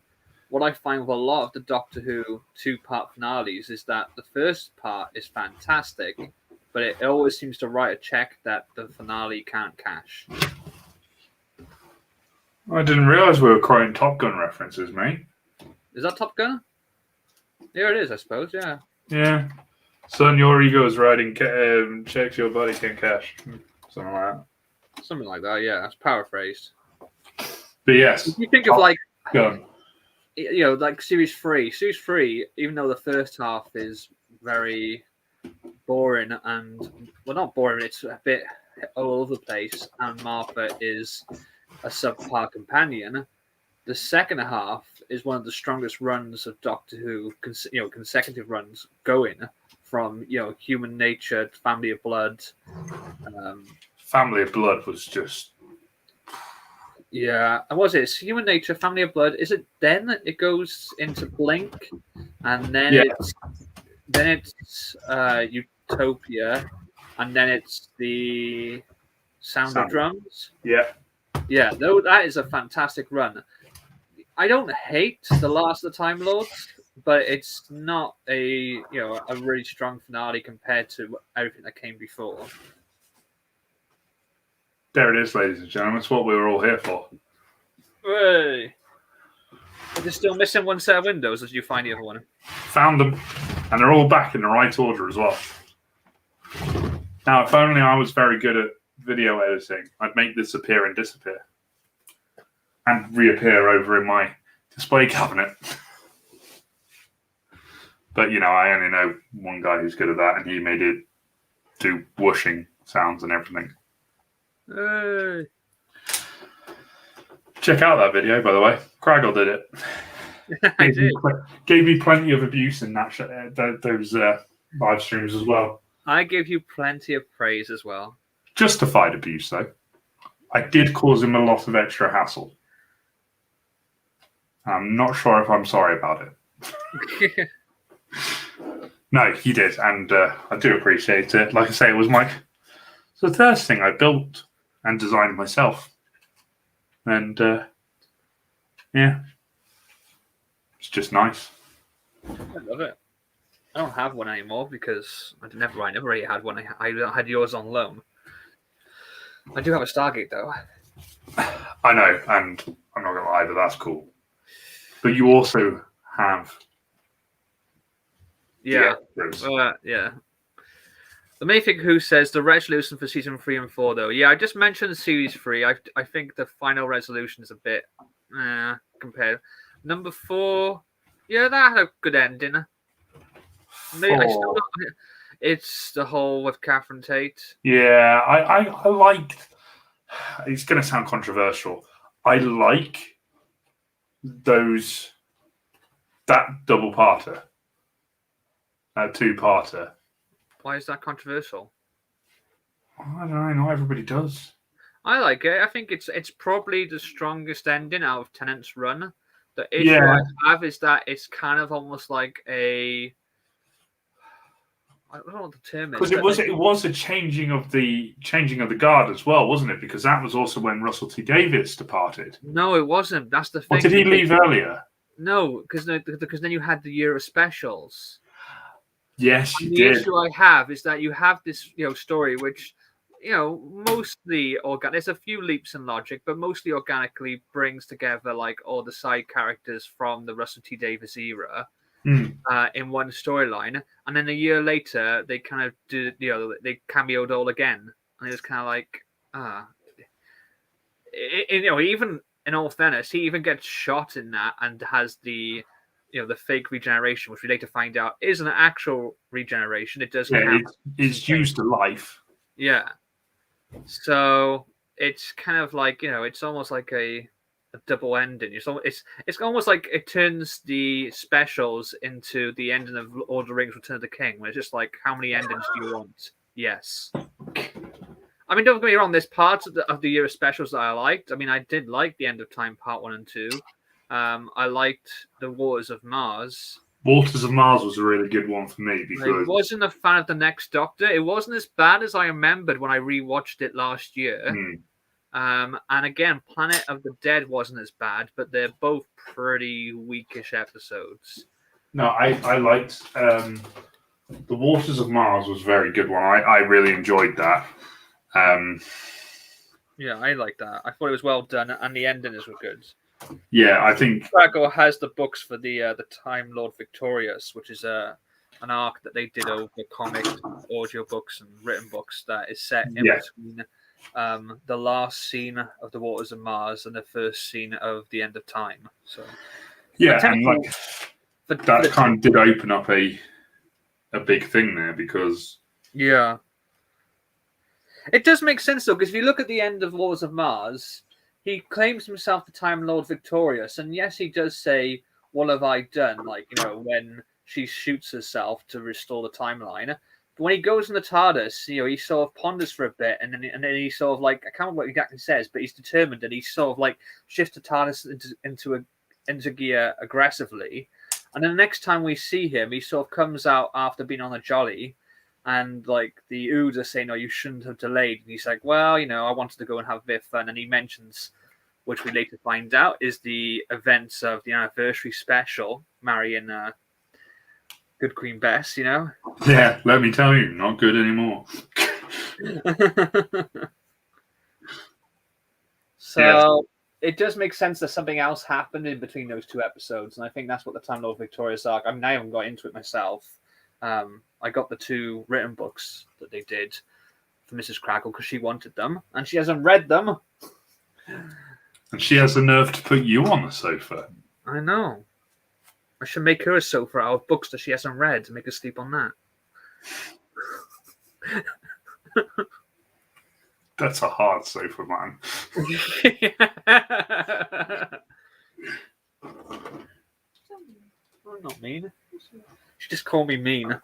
what I find with a lot of the Doctor Who two-part finales is that the first part is fantastic, but it always seems to write a check that the finale can't cash. I didn't realise we were quoting Top Gun references, mate. Is that Top Gun? Here it is, I suppose, yeah. Yeah. Son, your ego is riding checks your body can cash. Something like that. Something like that, yeah. It's paraphrased. But yes. If you think of like... Gun. You know, like Series 3. Series 3, even though the first half is very boring and... Well, not boring, it's a bit all over the place, and Martha is a subpar companion. The second half is one of the strongest runs of Doctor Who, consecutive runs going from, Human Nature, Family of Blood. Family of Blood was just... Yeah, and was it? It's Human Nature, Family of Blood. Is it then it goes into Blink, and then it's Utopia, and then it's the Sound of Drums. Yeah. Yeah, though that is a fantastic run. I don't hate The Last of the Time Lords, but it's not a really strong finale compared to everything that came before. There it is, ladies and gentlemen. It's what we were all here for. Hey. You're still missing one set of windows as you find the other one. Found them. And they're all back in the right order as well. Now, if only I was very good at video editing, I'd make this appear and disappear. And reappear over in my display cabinet. But, I only know one guy who's good at that, and he made it do whooshing sounds and everything. Hey. Check out that video, by the way. Craggle did it. I did. Gave me plenty of abuse in those live streams as well. I give you plenty of praise as well. Justified abuse, though. I did cause him a lot of extra hassle. I'm not sure if I'm sorry about it. No, you did, and I do appreciate it. Like I say, it was the first thing I built and designed myself, and yeah, it's just nice. I love it. I don't have one anymore because I never really had one. I had yours on loan. I do have a Stargate though. I know, and I'm not gonna lie, but that's cool. But you also have, yeah. The Mayfig Who says the resolution for season 3 and 4 though. Yeah, I just mentioned series 3. I think the final resolution is a bit compared. Number 4, yeah, that had a good ending. It's the whole with Catherine Tate. Yeah, I liked. It's going to sound controversial. I like that double-parter, that two-parter. Why is that controversial? I don't know. Not everybody does. I like it. I think it's probably the strongest ending out of Tennant's run. The issue I have is that it's kind of almost like a. I don't know what the term is. Because it was a changing of the guard as well, wasn't it? Because that was also when Russell T Davies departed. No, it wasn't. That's the thing. Or did he leave earlier? No, because then you had the year of specials. Yes, you did. The issue I have is that you have this story which mostly organic. There's a few leaps in logic, but mostly organically brings together like all the side characters from the Russell T Davies era. In one storyline, and then a year later they kind of did they cameoed all again, and it was kind of like even in all fairness, he even gets shot in that and has the the fake regeneration, which we later find out is an actual regeneration. It does it's used to life. Yeah, so it's kind of like it's almost like a double ending. It's almost like it turns the specials into the ending of Lord of the Rings: Return of the King, where it's just like, how many endings do you want? Yes. I mean, don't get me wrong. There's parts of the year of specials that I liked. I mean, I did like the End of Time Part 1 and 2. I liked the Waters of Mars. Waters of Mars was a really good one for me because I wasn't a fan of the Next Doctor. It wasn't as bad as I remembered when I rewatched it last year. And again, Planet of the Dead wasn't as bad, but they're both pretty weakish episodes. No, I liked the Waters of Mars was a very good one. I really enjoyed that. Yeah, I like that. I thought it was well done, and the endings were good. Yeah, I think Drago has the books for the Time Lord Victorious, which is an arc that they did over comics, audiobooks, and written books that is set in between the last scene of the Waters of Mars and the first scene of the End of Time. So and like that kind of did open up a big thing there because it does make sense though, because if you look at the end of Waters of Mars, he claims himself the Time Lord Victorious, and yes, he does say, "What have I done?" Like when she shoots herself to restore the timeline. But when he goes in the TARDIS, he sort of ponders for a bit, and then he sort of like, I can't remember what he exactly says, but he's determined, and he sort of like shifts the TARDIS into gear aggressively. And then the next time we see him, he sort of comes out after being on a jolly, and like the Oods are saying, "Oh, you shouldn't have delayed." And he's like, "Well, I wanted to go and have a bit of fun." And he mentions, which we later find out, is the events of the anniversary special, marrying Good Queen Bess, Yeah, let me tell you, not good anymore. So it does make sense that something else happened in between those two episodes, and I think that's what the Time Lord Victorious arc. I mean, I haven't got into it myself. I got the 2 written books that they did for Mrs. Crackle because she wanted them, and she hasn't read them. And she has the nerve to put you on the sofa. I know. I should make her a sofa out of books that she hasn't read to make her sleep on that. That's a hard sofa, man. I'm not mean. She just called me mean.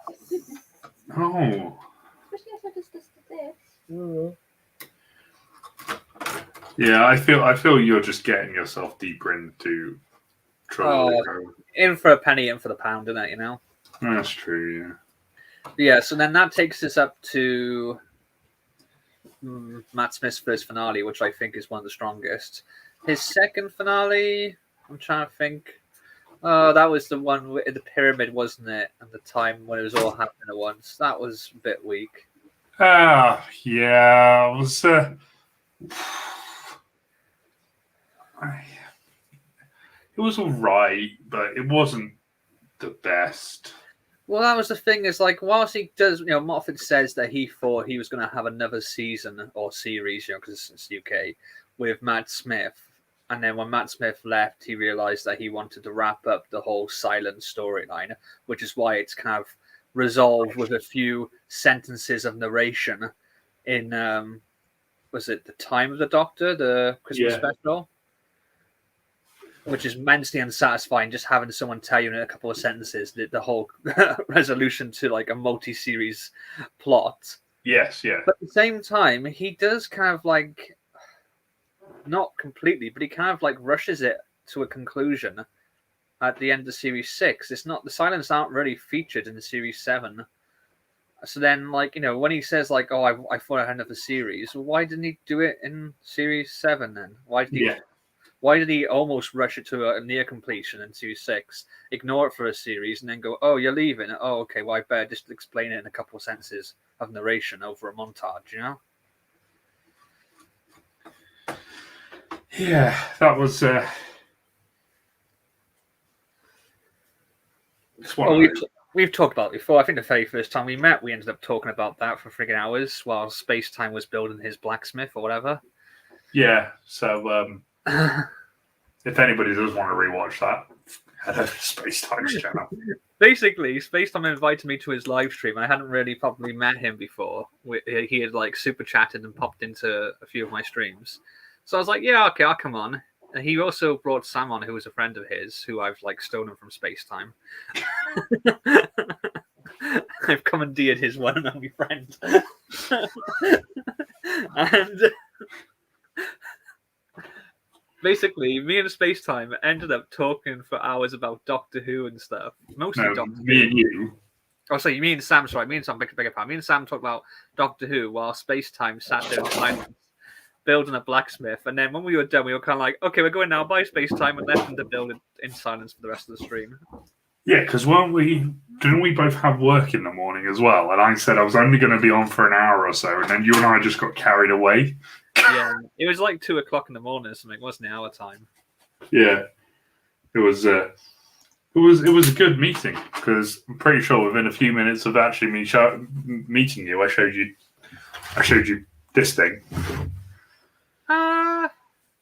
Oh. Yeah, I feel you're just getting yourself deeper into In for a penny, in for the pound, isn't it? You know. That's true. Yeah. Yeah. So then that takes us up to Matt Smith's first finale, which I think is one of the strongest. His second finale, I'm trying to think. Oh, that was the one with the pyramid, wasn't it? And the time when it was all happening at once. That was a bit weak. Yeah, it was. It was all right, but it wasn't the best. Well, that was the thing. Is like, whilst he does, Moffat says that he thought he was going to have another season or series, because it's UK, with Matt Smith. And then when Matt Smith left, he realized that he wanted to wrap up the whole silent storyline, which is why it's kind of resolved with a few sentences of narration in, was it The Time of the Doctor, the Christmas special? Which is immensely unsatisfying, just having someone tell you in a couple of sentences the whole resolution to like a multi-series plot. Yes, yeah. But at the same time, he does kind of like, not completely, but he kind of like rushes it to a conclusion at the end of Series 6. It's not, the silence aren't really featured in Series 7. So then, like, when he says like, "Oh, I thought I had another series," well, why didn't he do it in Series 7 then? Why did he almost rush it to a near completion in Series 6, ignore it for a series, and then go, "Oh, you're leaving? Oh, okay, well, I better just explain it in a couple of sentences of narration over a montage," Yeah, that was. We've talked about it before. I think the very first time we met, we ended up talking about that for friggin' hours while Space Time was building his blacksmith or whatever. Yeah, so if anybody does want to rewatch that, head over to Space Time's channel. Basically, Space Time invited me to his live stream. I hadn't really probably met him before. He had like super chatted and popped into a few of my streams. So I was like, yeah, okay, I'll come on. And he also brought Sam on, who was a friend of his, who I've like stolen from Space Time. I've commandeered his one and only friend. And basically, me and Space Time ended up talking for hours about Doctor Who and stuff. Mostly Doctor Who. Me and you. Oh, sorry, me and Sam. Sorry, me and Sam. Beg your pardon. Me and Sam talked about Doctor Who while Space Time sat there in silence, building a blacksmith. And then when we were done, we were kind of like, "Okay, we're going now. Bye, Space Time," and left him to build it in silence for the rest of the stream. Yeah, because didn't we both have work in the morning as well? And I said I was only going to be on for an hour or so, and then you and I just got carried away. Yeah, it was like 2:00 in the morning or something, wasn't it? Our time. Yeah, it was a good meeting because I'm pretty sure within a few minutes of actually meeting you, I showed you this thing.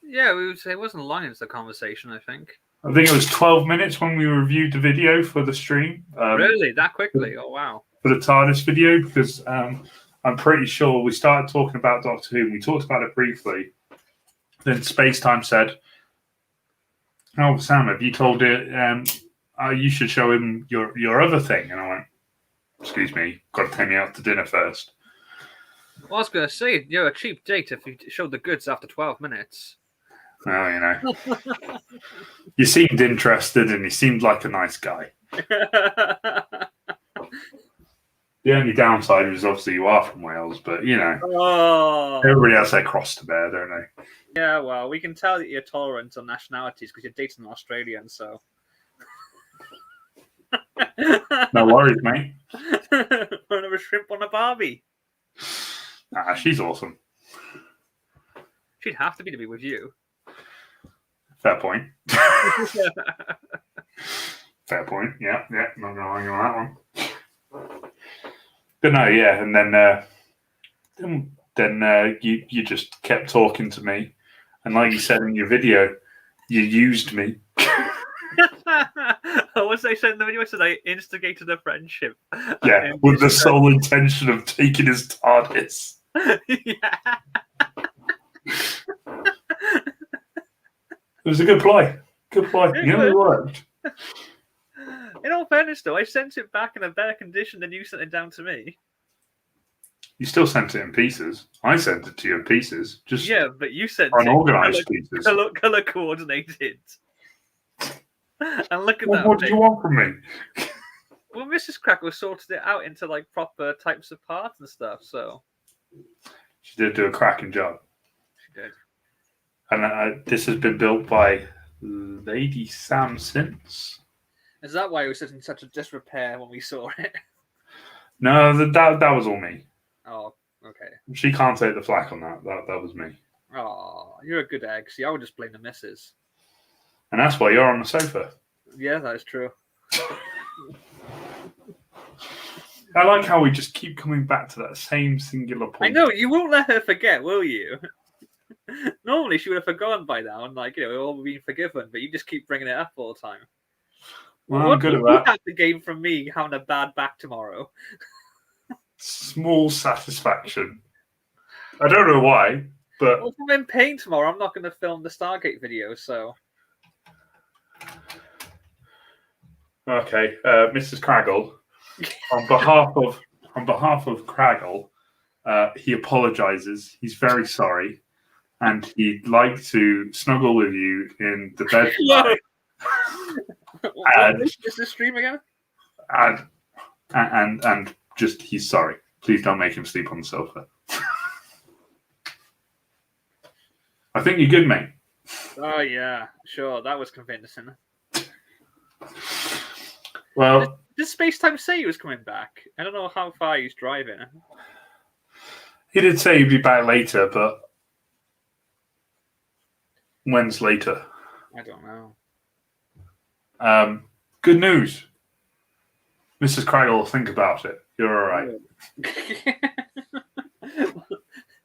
Yeah, it wasn't long into the conversation, I think. I think it was 12 minutes when we reviewed the video for the stream. Really? That quickly? Oh, wow. For the TARDIS video, because I'm pretty sure we started talking about Doctor Who, and we talked about it briefly. Then Space Time said, "Oh, Sam, have you told it, you should show him your other thing?" And I went, "Excuse me, got to take me out to dinner first." Well, I was going to say, you're a cheap date if you showed the goods after 12 minutes. Oh, you seemed interested and he seemed like a nice guy. The only downside was obviously you are from Wales, but everybody has their cross to bear, don't they? Yeah, well, we can tell that you're tolerant on nationalities because you're dating an Australian, so. No worries, mate. One of a shrimp on a Barbie. She's awesome. She'd have to be with you. Fair point. Fair point. Yeah, not going to argue on that one. But no, yeah, and then you just kept talking to me, and like you said in your video, you used me. What did I say in the video? I said I instigated a friendship. Yeah, with the sole intention of taking his TARDIS. Yeah. It was a good play. Good play. It worked. In all fairness, though, I sent it back in a better condition than you sent it down to me. You still sent it in pieces. I sent it to you in pieces. Just yeah, but you sent unorganized pieces. Color coordinated. And look at Well, that. what do you want from me? Well, Mrs. Crackle sorted it out into like proper types of parts and stuff. So She did do a cracking job. she did. And this has been built by Lady Sam since. Is that why it was in such a disrepair when we saw it? No, that was all me. Oh, okay. She can't take the flak on that. That was me. Oh, you're a good egg. See, I would just blame the missus. And that's why you're on the sofa. Yeah, that is true. I like how we just keep coming back to that same singular point. I know, you won't let her forget, will you? Normally, she would have forgotten by now, and like, we've all been forgiven, but you just keep bringing it up all the time. Well, I'm good at that. That's the game from me having a bad back tomorrow. Small satisfaction. I don't know why, but... Well, if I'm in pain tomorrow, I'm not going to film the Stargate video, so... Okay, Mrs. Craggle, on behalf of Craggle, he apologizes. He's very sorry, and he'd like to snuggle with you in the bed tonight. And is this stream again? And just he's sorry. Please don't make him sleep on the sofa. I think you're good, mate. Oh yeah, sure. That was convincing. Well, did Space-Time say he was coming back? I don't know how far he's driving. He did say he'd be back later, but when's later? I don't know. Good news. Mrs. Craggle will think about it. You're all right.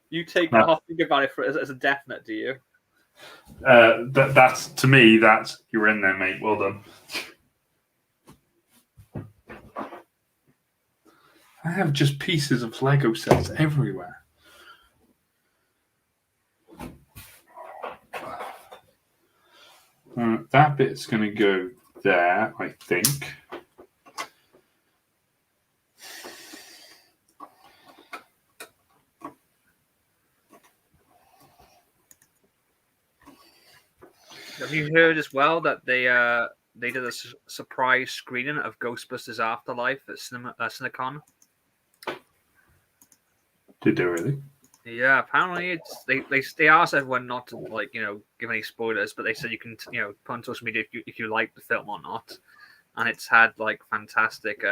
You take the whole think about it as a definite, do you? That's to me. That's you're in there, mate. Well done. I have just pieces of Lego sets everywhere. That bit's going to go there, I think. Have you heard as well that they did a surprise screening of Ghostbusters Afterlife at Cinecon? Did they really? Yeah, apparently they asked everyone not to give any spoilers, but they said you can put on social media if you like the film or not, and it's had fantastic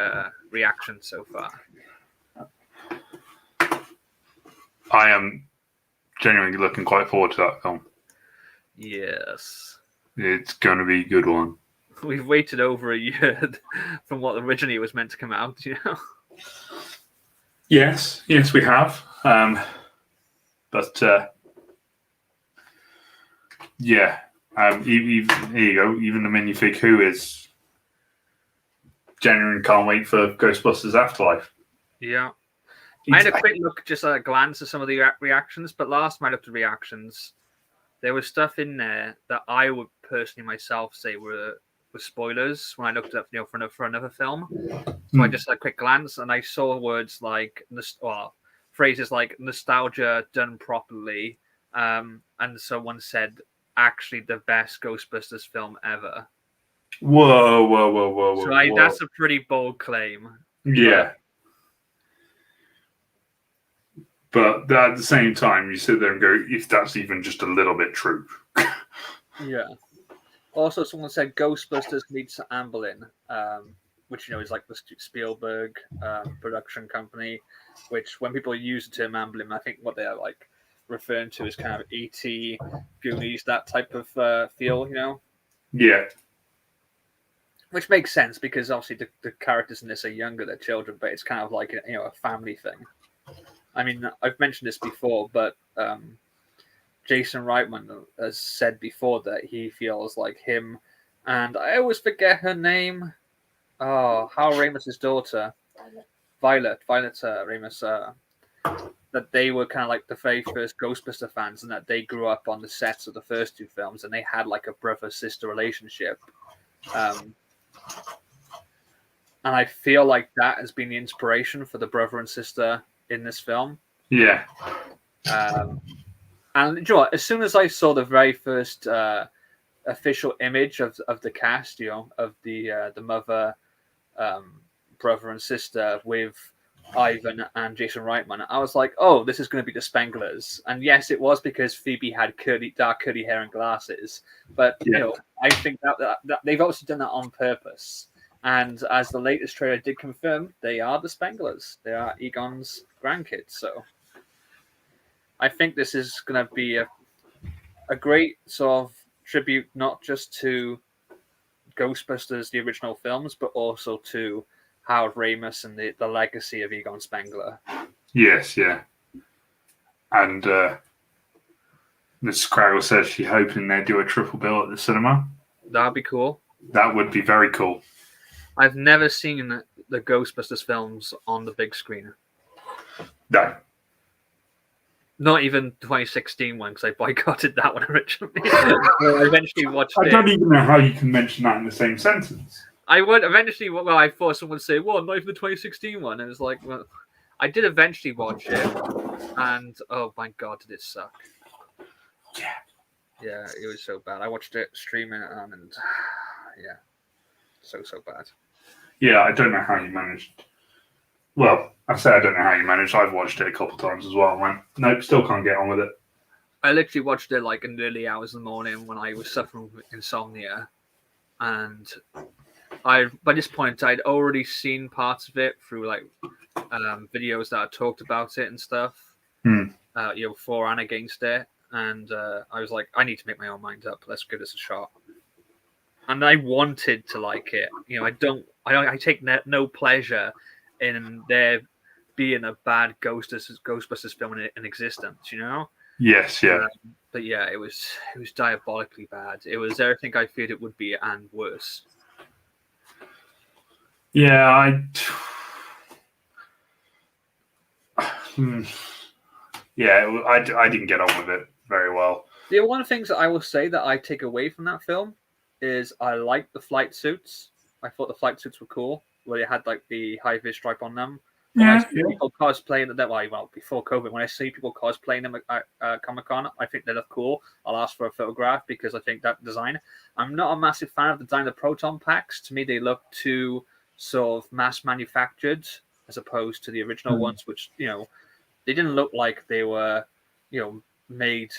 reaction so far. I am genuinely looking quite forward to that film. Yes, it's going to be a good one. We've waited over a year from what originally was meant to come out. Yes, we have. But yeah, here you go. Even the minifig who is genuinely can't wait for Ghostbusters Afterlife. Yeah, I had a quick look, just a glance at some of the reactions. But last time I looked at reactions, there was stuff in there that I would personally myself say were spoilers when I looked up, for another film. So I just had a quick glance and I saw words like phrases like nostalgia done properly, and someone said actually the best Ghostbusters film ever. Whoa! So that's a pretty bold claim. Yeah, but at the same time, you sit there and go, if that's even just a little bit true. Yeah. Also, someone said Ghostbusters meets Amblin, which is like the Spielberg production company. Which, when people use the term Amblin, I think what they're referring to is kind of E.T., Goonies, that type of feel, Yeah. Which makes sense because obviously the characters in this are younger, they're children, but it's kind of like a family thing. I mean, I've mentioned this before, but Jason Reitman has said before that he feels like him, and I always forget her name. Oh, Hal Ramis' daughter, Violet Ramis, that they were kind of like the very first Ghostbuster fans, and that they grew up on the sets of the first two films, and they had like a brother-sister relationship. And I feel like that has been the inspiration for the brother and sister in this film. Yeah. And you know what? As soon as I saw the very first official image of the cast, of the mother, brother and sister with Ivan and Jason Reitman, I was like, oh, this is going to be the Spanglers. And yes, it was because Phoebe had dark curly hair and glasses. But I think that they've obviously done that on purpose. And as the latest trailer did confirm, they are the Spanglers. They are Egon's grandkids. So I think this is going to be a great sort of tribute, not just to Ghostbusters, the original films, but also to Harold Ramis and the legacy of Egon Spengler. Yes, yeah. And Mrs. Craggle says she's hoping they do a triple bill at the cinema. That'd be cool. That would be very cool. I've never seen the Ghostbusters films on the big screen. No. Not even 2016 one, because I boycotted that one originally. I eventually watched it. I don't even know how you can mention that in the same sentence. I would eventually. Well, I thought someone would say, "Well, not even the 2016 one," and it's like, well, I did eventually watch it, and oh my god, did it suck? Yeah, it was so bad. I watched it streaming and yeah, so bad. Yeah, I don't know how you managed. Well, I say I don't know how you managed. I've watched it a couple of times as well. And went, nope, still can't get on with it. I literally watched it like in the early hours of the morning when I was suffering with insomnia, and by this point I'd already seen parts of it through like videos that had talked about it and stuff, for and against it, and I was like, I need to make my own mind up. Let's give this a shot. And I wanted to like it. I take no pleasure in there being a bad Ghostbusters film in existence. Yes, yeah. But yeah, it was diabolically bad. It was everything I feared it would be and worse. Yeah, I didn't get on with it very well. The one of the things that I will say that I take away from that film is I liked the flight suits. I thought the flight suits were cool, where they had like the high-vis stripe on them. People cosplaying them, well, before COVID, when I see people cosplaying them at Comic-Con, I think they look cool. I'll ask for a photograph because I think that design. I'm not a massive fan of the design of the proton packs. To me, they look too sort of mass manufactured as opposed to the original ones, which they didn't look like they were made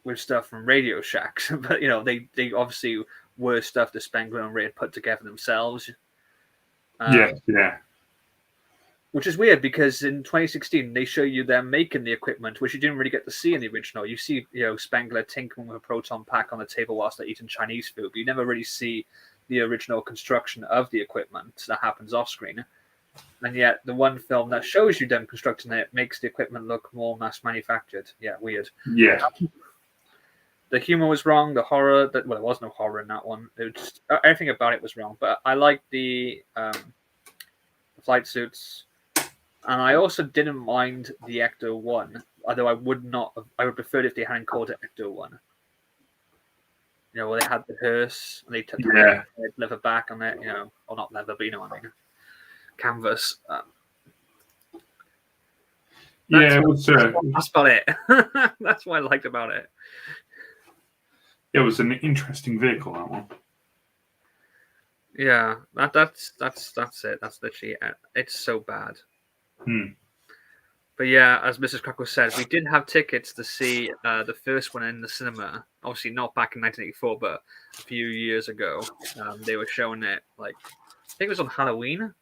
with stuff from Radio Shacks, but they obviously were stuff that Spengler and Ray had put together themselves. Yeah. Which is weird because in 2016 they show you them making the equipment, which you didn't really get to see in the original. You see, Spengler tinkering with a proton pack on the table whilst they're eating Chinese food, but you never really see the original construction of the equipment that happens off screen. And yet the one film that shows you them constructing it makes the equipment look more mass manufactured. Yeah, weird. Yeah. The humor was wrong. The horror, there was no horror in that one. It was just, everything about it was wrong. But I liked the flight suits. And I also didn't mind the Ecto 1, although I would prefer it if they hadn't called it Ecto 1. Where they had the hearse and they took the leather back on it, or not leather, but you know what I mean. Canvas. That's about it. That's what I liked about it. It was an interesting vehicle, that one. Yeah, that's it. That's literally it. It's so bad. But yeah, as Mrs. Crackle said, we did have tickets to see the first one in the cinema. Obviously not back in 1984, but a few years ago. They were showing it, I think it was on Halloween,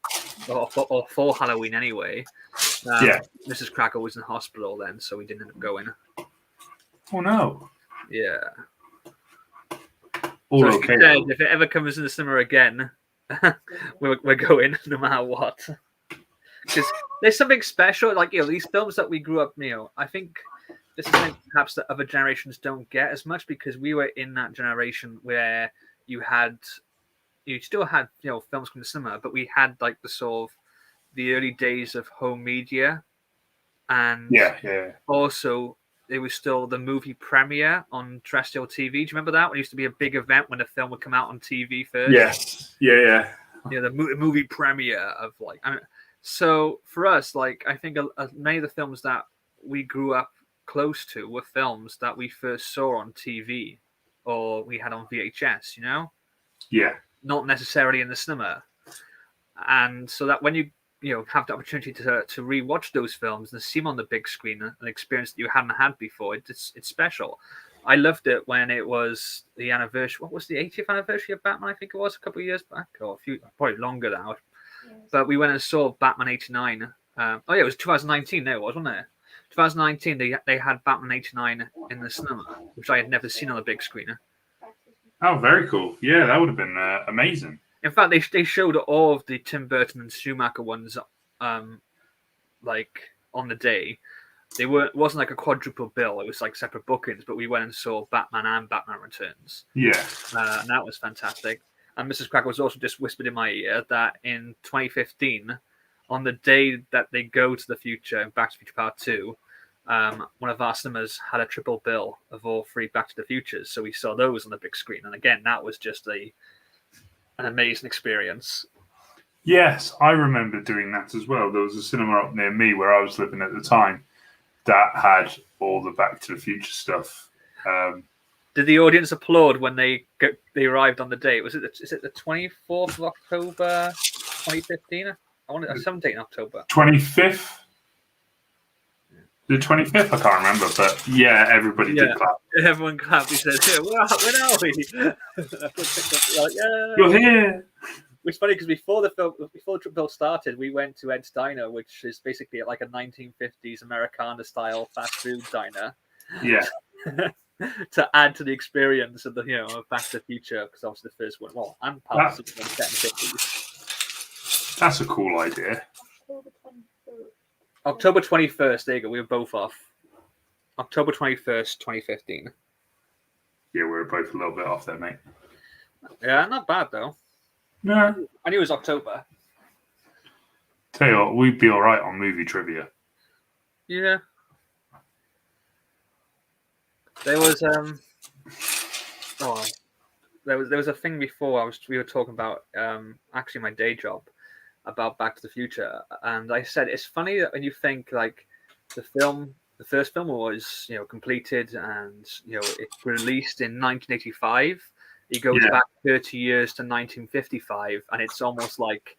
or for Halloween anyway. Mrs. Crackle was in hospital then, so we didn't end up going. Oh no. Yeah. All so okay. Said, if it ever comes in the cinema again, we're going no matter what. Because there's something special, these films that we grew up, I think this is something perhaps that other generations don't get as much because we were in that generation where you still had, films from the cinema, but we had the early days of home media, and also it was still the movie premiere on terrestrial TV. Do you remember that? When it used to be a big event when a film would come out on TV first. Yes. Yeah. The movie premiere of so for us, I think many of the films that we grew up close to were films that we first saw on TV. or we had on VHS, you know? Yeah. Not necessarily in the cinema. And so that when you have the opportunity to rewatch those films and see them on the big screen, an experience that you hadn't had before, it's special. I loved it when it was the anniversary. What was the 80th anniversary of Batman? I think it was a couple of years back, or probably longer now. But we went and saw Batman 89. It was 2019. There it was, wasn't it? 2019. They had Batman 89 in the cinema, which I had never seen on a big screen. Oh, very cool. Yeah, that would have been amazing. In fact, they showed all of the Tim Burton and Schumacher ones, like on the day. It wasn't like a quadruple bill. It was like separate bookings, but we went and saw Batman and Batman Returns. Yeah. And that was fantastic. And Mrs. Cracker was also just whispered in my ear that in 2015, on the day that they go to the future in Back to the Future Part 2, one of our cinemas had a triple bill of all three Back to the Futures. So we saw those on the big screen. And again, that was just an amazing experience. Yes, I remember doing that as well. There was a cinema up near me where I was living at the time that had all the Back to the Future stuff. Did the audience applaud when they arrived on the date? Is it the 24th of October, 2015? I want it 17th October. 25th? The 25th? I can't remember, but yeah, everybody did clap. Everyone clapped. He said, when are we? Like, yeah. You're here. Which is funny because before the trip bill started, we went to Ed's Diner, which is basically like a 1950s Americana-style fast food diner. Yeah. To add to the experience of the of Back to the Future, because obviously the first one, and parts of the 50s. That's a cool idea. October 21st. There you go. We were both off. October 21st, 2015. Yeah, we were both a little bit off there, mate. Yeah, not bad though. No. I knew it was October. Tell you what, we'd be all right on movie trivia. Yeah. There was there was a thing before we were talking about actually my day job about Back to the Future, and I said it's funny that when you think like the first film was completed and it released in 1985. He goes back 30 years to 1955, and it's almost like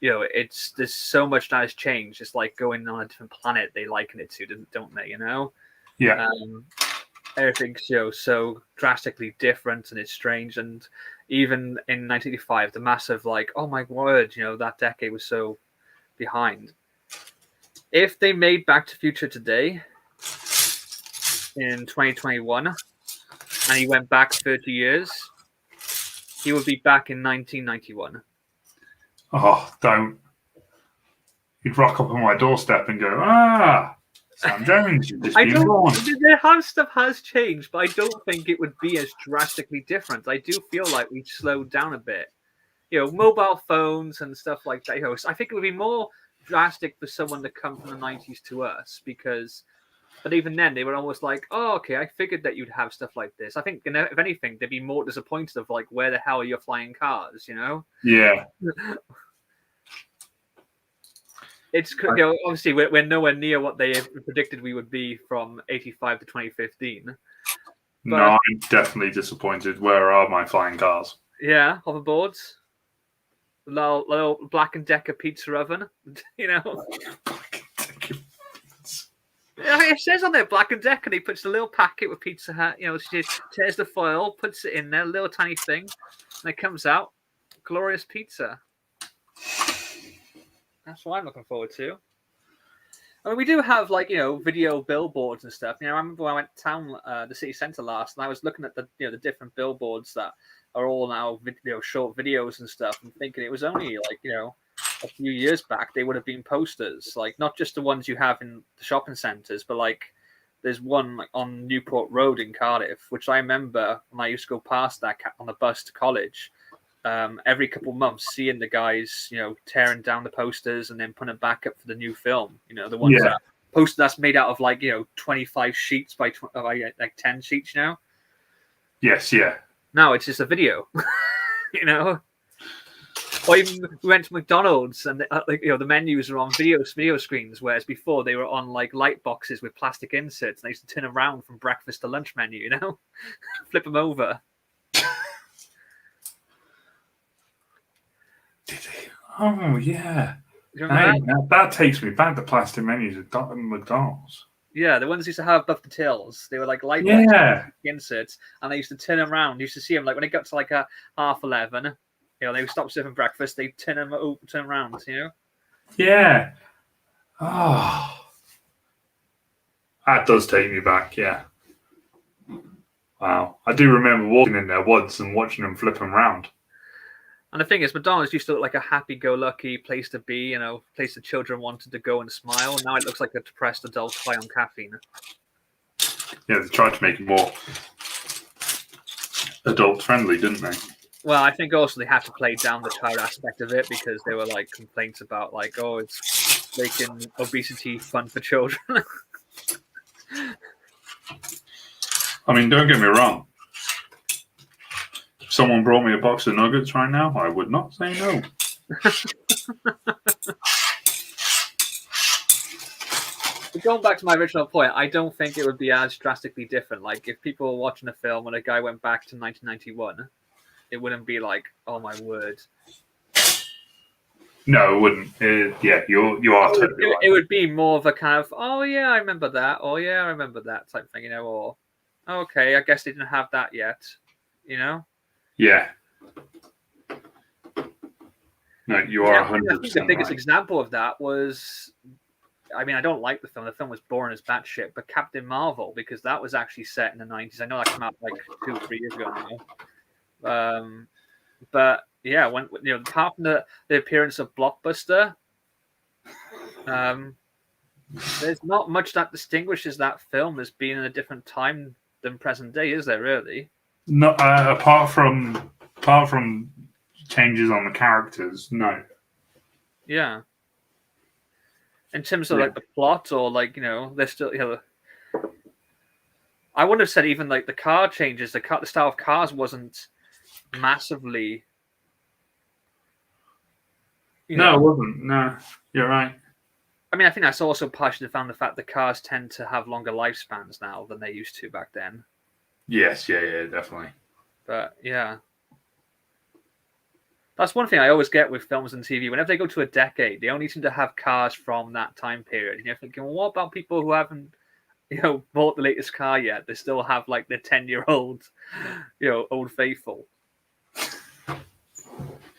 there's so much that has changed. It's like going on a different planet. They liken it to, don't they? Yeah. Everything's so drastically different, and it's strange. And even in 1985, the massive oh my word, that decade was so behind. If they made Back to the Future today in 2021, and he went back 30 years, he would be back in 1991. Oh, don't. He'd rock up on my doorstep and go, Sam Jones, you've just been born. Stuff has changed, but I don't think it would be as drastically different. I do feel like we've slowed down a bit. Mobile phones and stuff like that. I think it would be more drastic for someone to come from the 90s to us, but even then they were almost like, oh, okay, I figured that you'd have stuff like this. I think, if anything, they'd be more disappointed of where the hell are you flying cars, Yeah. It's obviously we're nowhere near what they predicted we would be from 85 to 2015. No, I'm definitely disappointed. Where are my flying cars? Yeah, hoverboards, little Black and Decker pizza oven, It says on there Black and Decker, and he puts a little packet with Pizza Hut. She tears the foil, puts it in there, a little tiny thing, and it comes out glorious pizza. That's what I'm looking forward to. I mean, we do have video billboards and stuff. I remember when I went to town, the city centre last, and I was looking at the the different billboards that are all now short videos and stuff, and thinking it was only a few years back they would have been posters, not just the ones you have in the shopping centres, but there's one on Newport Road in Cardiff, which I remember when I used to go past that on the bus to college. Every couple of months, seeing the guys, tearing down the posters and then putting it back up for the new film. The ones that poster that's made out of 25 sheets by 10 sheets. Yes, yeah. Now it's just a video. Or even we went to McDonald's and the menus are on video screens, whereas before they were on like light boxes with plastic inserts. And they used to turn around from breakfast to lunch menu, flip them over. Did he? Oh yeah. Hey, that takes me back to plastic menus at McDonald's. Yeah, the ones used to have above the tills. They were like light inserts, and they used to turn them around. You used to see them like when it got to like 11:30. They would stop serving breakfast. They turn around. Yeah. Oh, that does take me back. Yeah. Wow, I do remember walking in there once and watching them flip them around. And the thing is, McDonald's used to look like a happy-go-lucky place to be, place that children wanted to go and smile. Now it looks like a depressed adult high on caffeine. Yeah, they tried to make it more adult-friendly, didn't they? Well, I think also they had to play down the child aspect of it because there were like complaints about it's making obesity fun for children. I mean, don't get me wrong. If someone brought me a box of nuggets right now, I would not say no. But going back to my original point, I don't think it would be as drastically different. Like if people were watching a film and a guy went back to 1991, it wouldn't be like, oh my word. No, it wouldn't. You are totally right. It would be more of a kind of, oh yeah, I remember that. Oh yeah, I remember that type of thing, or okay, I guess they didn't have that yet, Yeah. No, you are 100%. I think the biggest example of that was, I mean, I don't like the film. The film was boring as batshit, but Captain Marvel, because that was actually set in the 90s. I know that came out like 2 or 3 years ago now. But yeah, when apart from the appearance of Blockbuster, there's not much that distinguishes that film as being in a different time than present day, is there really? No, apart from changes on the characters, no. Yeah. In terms of like the plot, or they're still I would have said even like the car changes, the style of cars wasn't massively. No, it wasn't. No, you're right. I mean, I think that's also partially found the fact that cars tend to have longer lifespans now than they used to back then. Yes, yeah, definitely. But yeah, that's one thing I always get with films and TV. Whenever they go to a decade, they only seem to have cars from that time period. And you're thinking, well, what about people who haven't, bought the latest car yet? They still have like their 10-year-old, Old Faithful.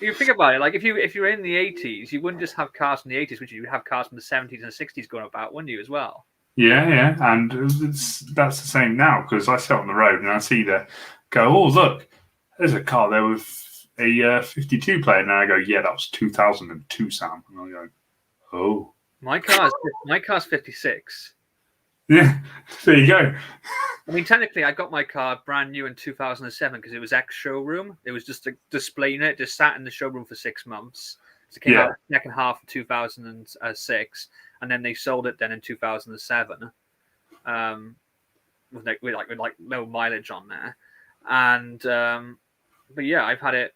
You think about it, like if you're in the 80s, you wouldn't just have cars from the 80s, would you? You'd have cars from the 70s and 60s going about, wouldn't you, as well? Yeah, and that's the same now, because I sit on the road and I see oh, look, there's a car there with a 52 plate, and I go, yeah, that was 2002, Sam. And I go, oh. My car's 56. Yeah, there you go. I mean, technically, I got my car brand new in 2007 because it was ex-showroom. It was just a display unit, just sat in the showroom for 6 months. So it came out the second half of 2006, and then they sold it then in 2007, with no mileage on there. And but yeah, I've had it.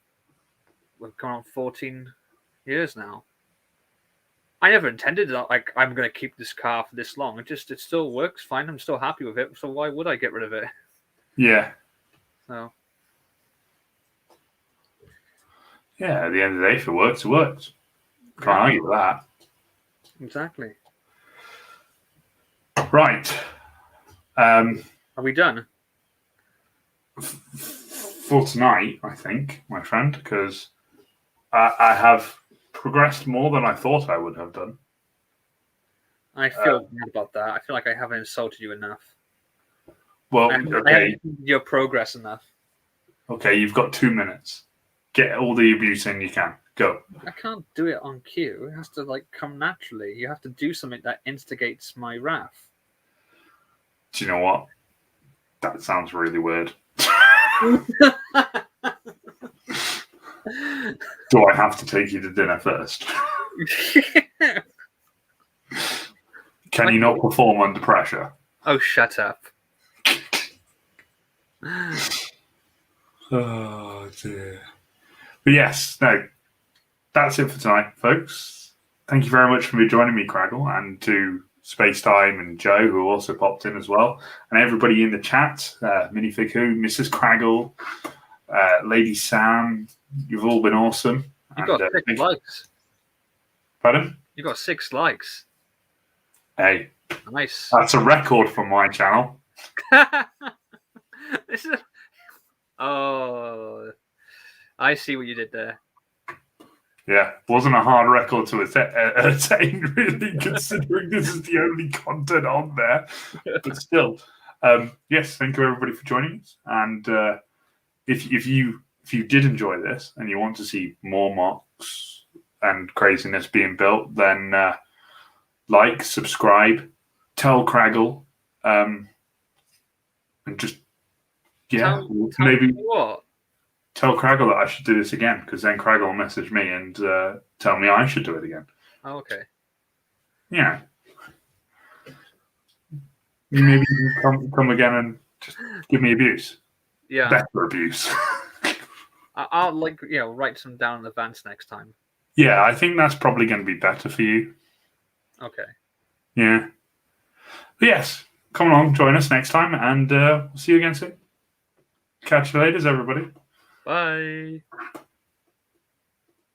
We've gone on 14 years now. I never intended like I'm going to keep this car for this long. It still works fine. I'm still happy with it. So why would I get rid of it? Yeah. So. Yeah, at the end of the day, if it works, it works. Can't argue with that. Exactly. Right. Are we done? For tonight, I think, my friend, because I have progressed more than I thought I would have done. I feel bad about that. I feel like I haven't insulted you enough. Well, I haven't your progress enough. Okay, you've got 2 minutes. Get all the abuse in you can. Go. I can't do it on cue. It has to come naturally. You have to do something that instigates my wrath. Do you know what? That sounds really weird. Do I have to take you to dinner first? Can you not perform under pressure? Oh, shut up. Oh, dear. But yes, no. that's it for tonight, folks. Thank you very much for joining me, Craggle, and to Spacetime and Joe, who also popped in as well, and everybody in the chat, Minifig Who, Mrs. Craggle, Lady Sam. You've all been awesome. You got 6 likes. Pardon? You got 6 likes. Hey, nice. That's a record for my channel. This is... Oh, I see what you did there. Yeah, wasn't a hard record to attain, really, considering this is the only content on there. But still, yes, thank you everybody for joining us. And if you did enjoy this and you want to see more MOCs and craziness being built, then like, subscribe, tell Craggle, and just maybe what. Tell Craggle that I should do this again, because then Craggle will message me and tell me I should do it again. Oh, okay. Yeah. Maybe you can come again and just give me abuse. Yeah. Better abuse. I'll write some down in advance next time. Yeah, I think that's probably going to be better for you. Okay. Yeah. But yes, come along, join us next time, and we'll see you again soon. Catch you later, everybody. Bye.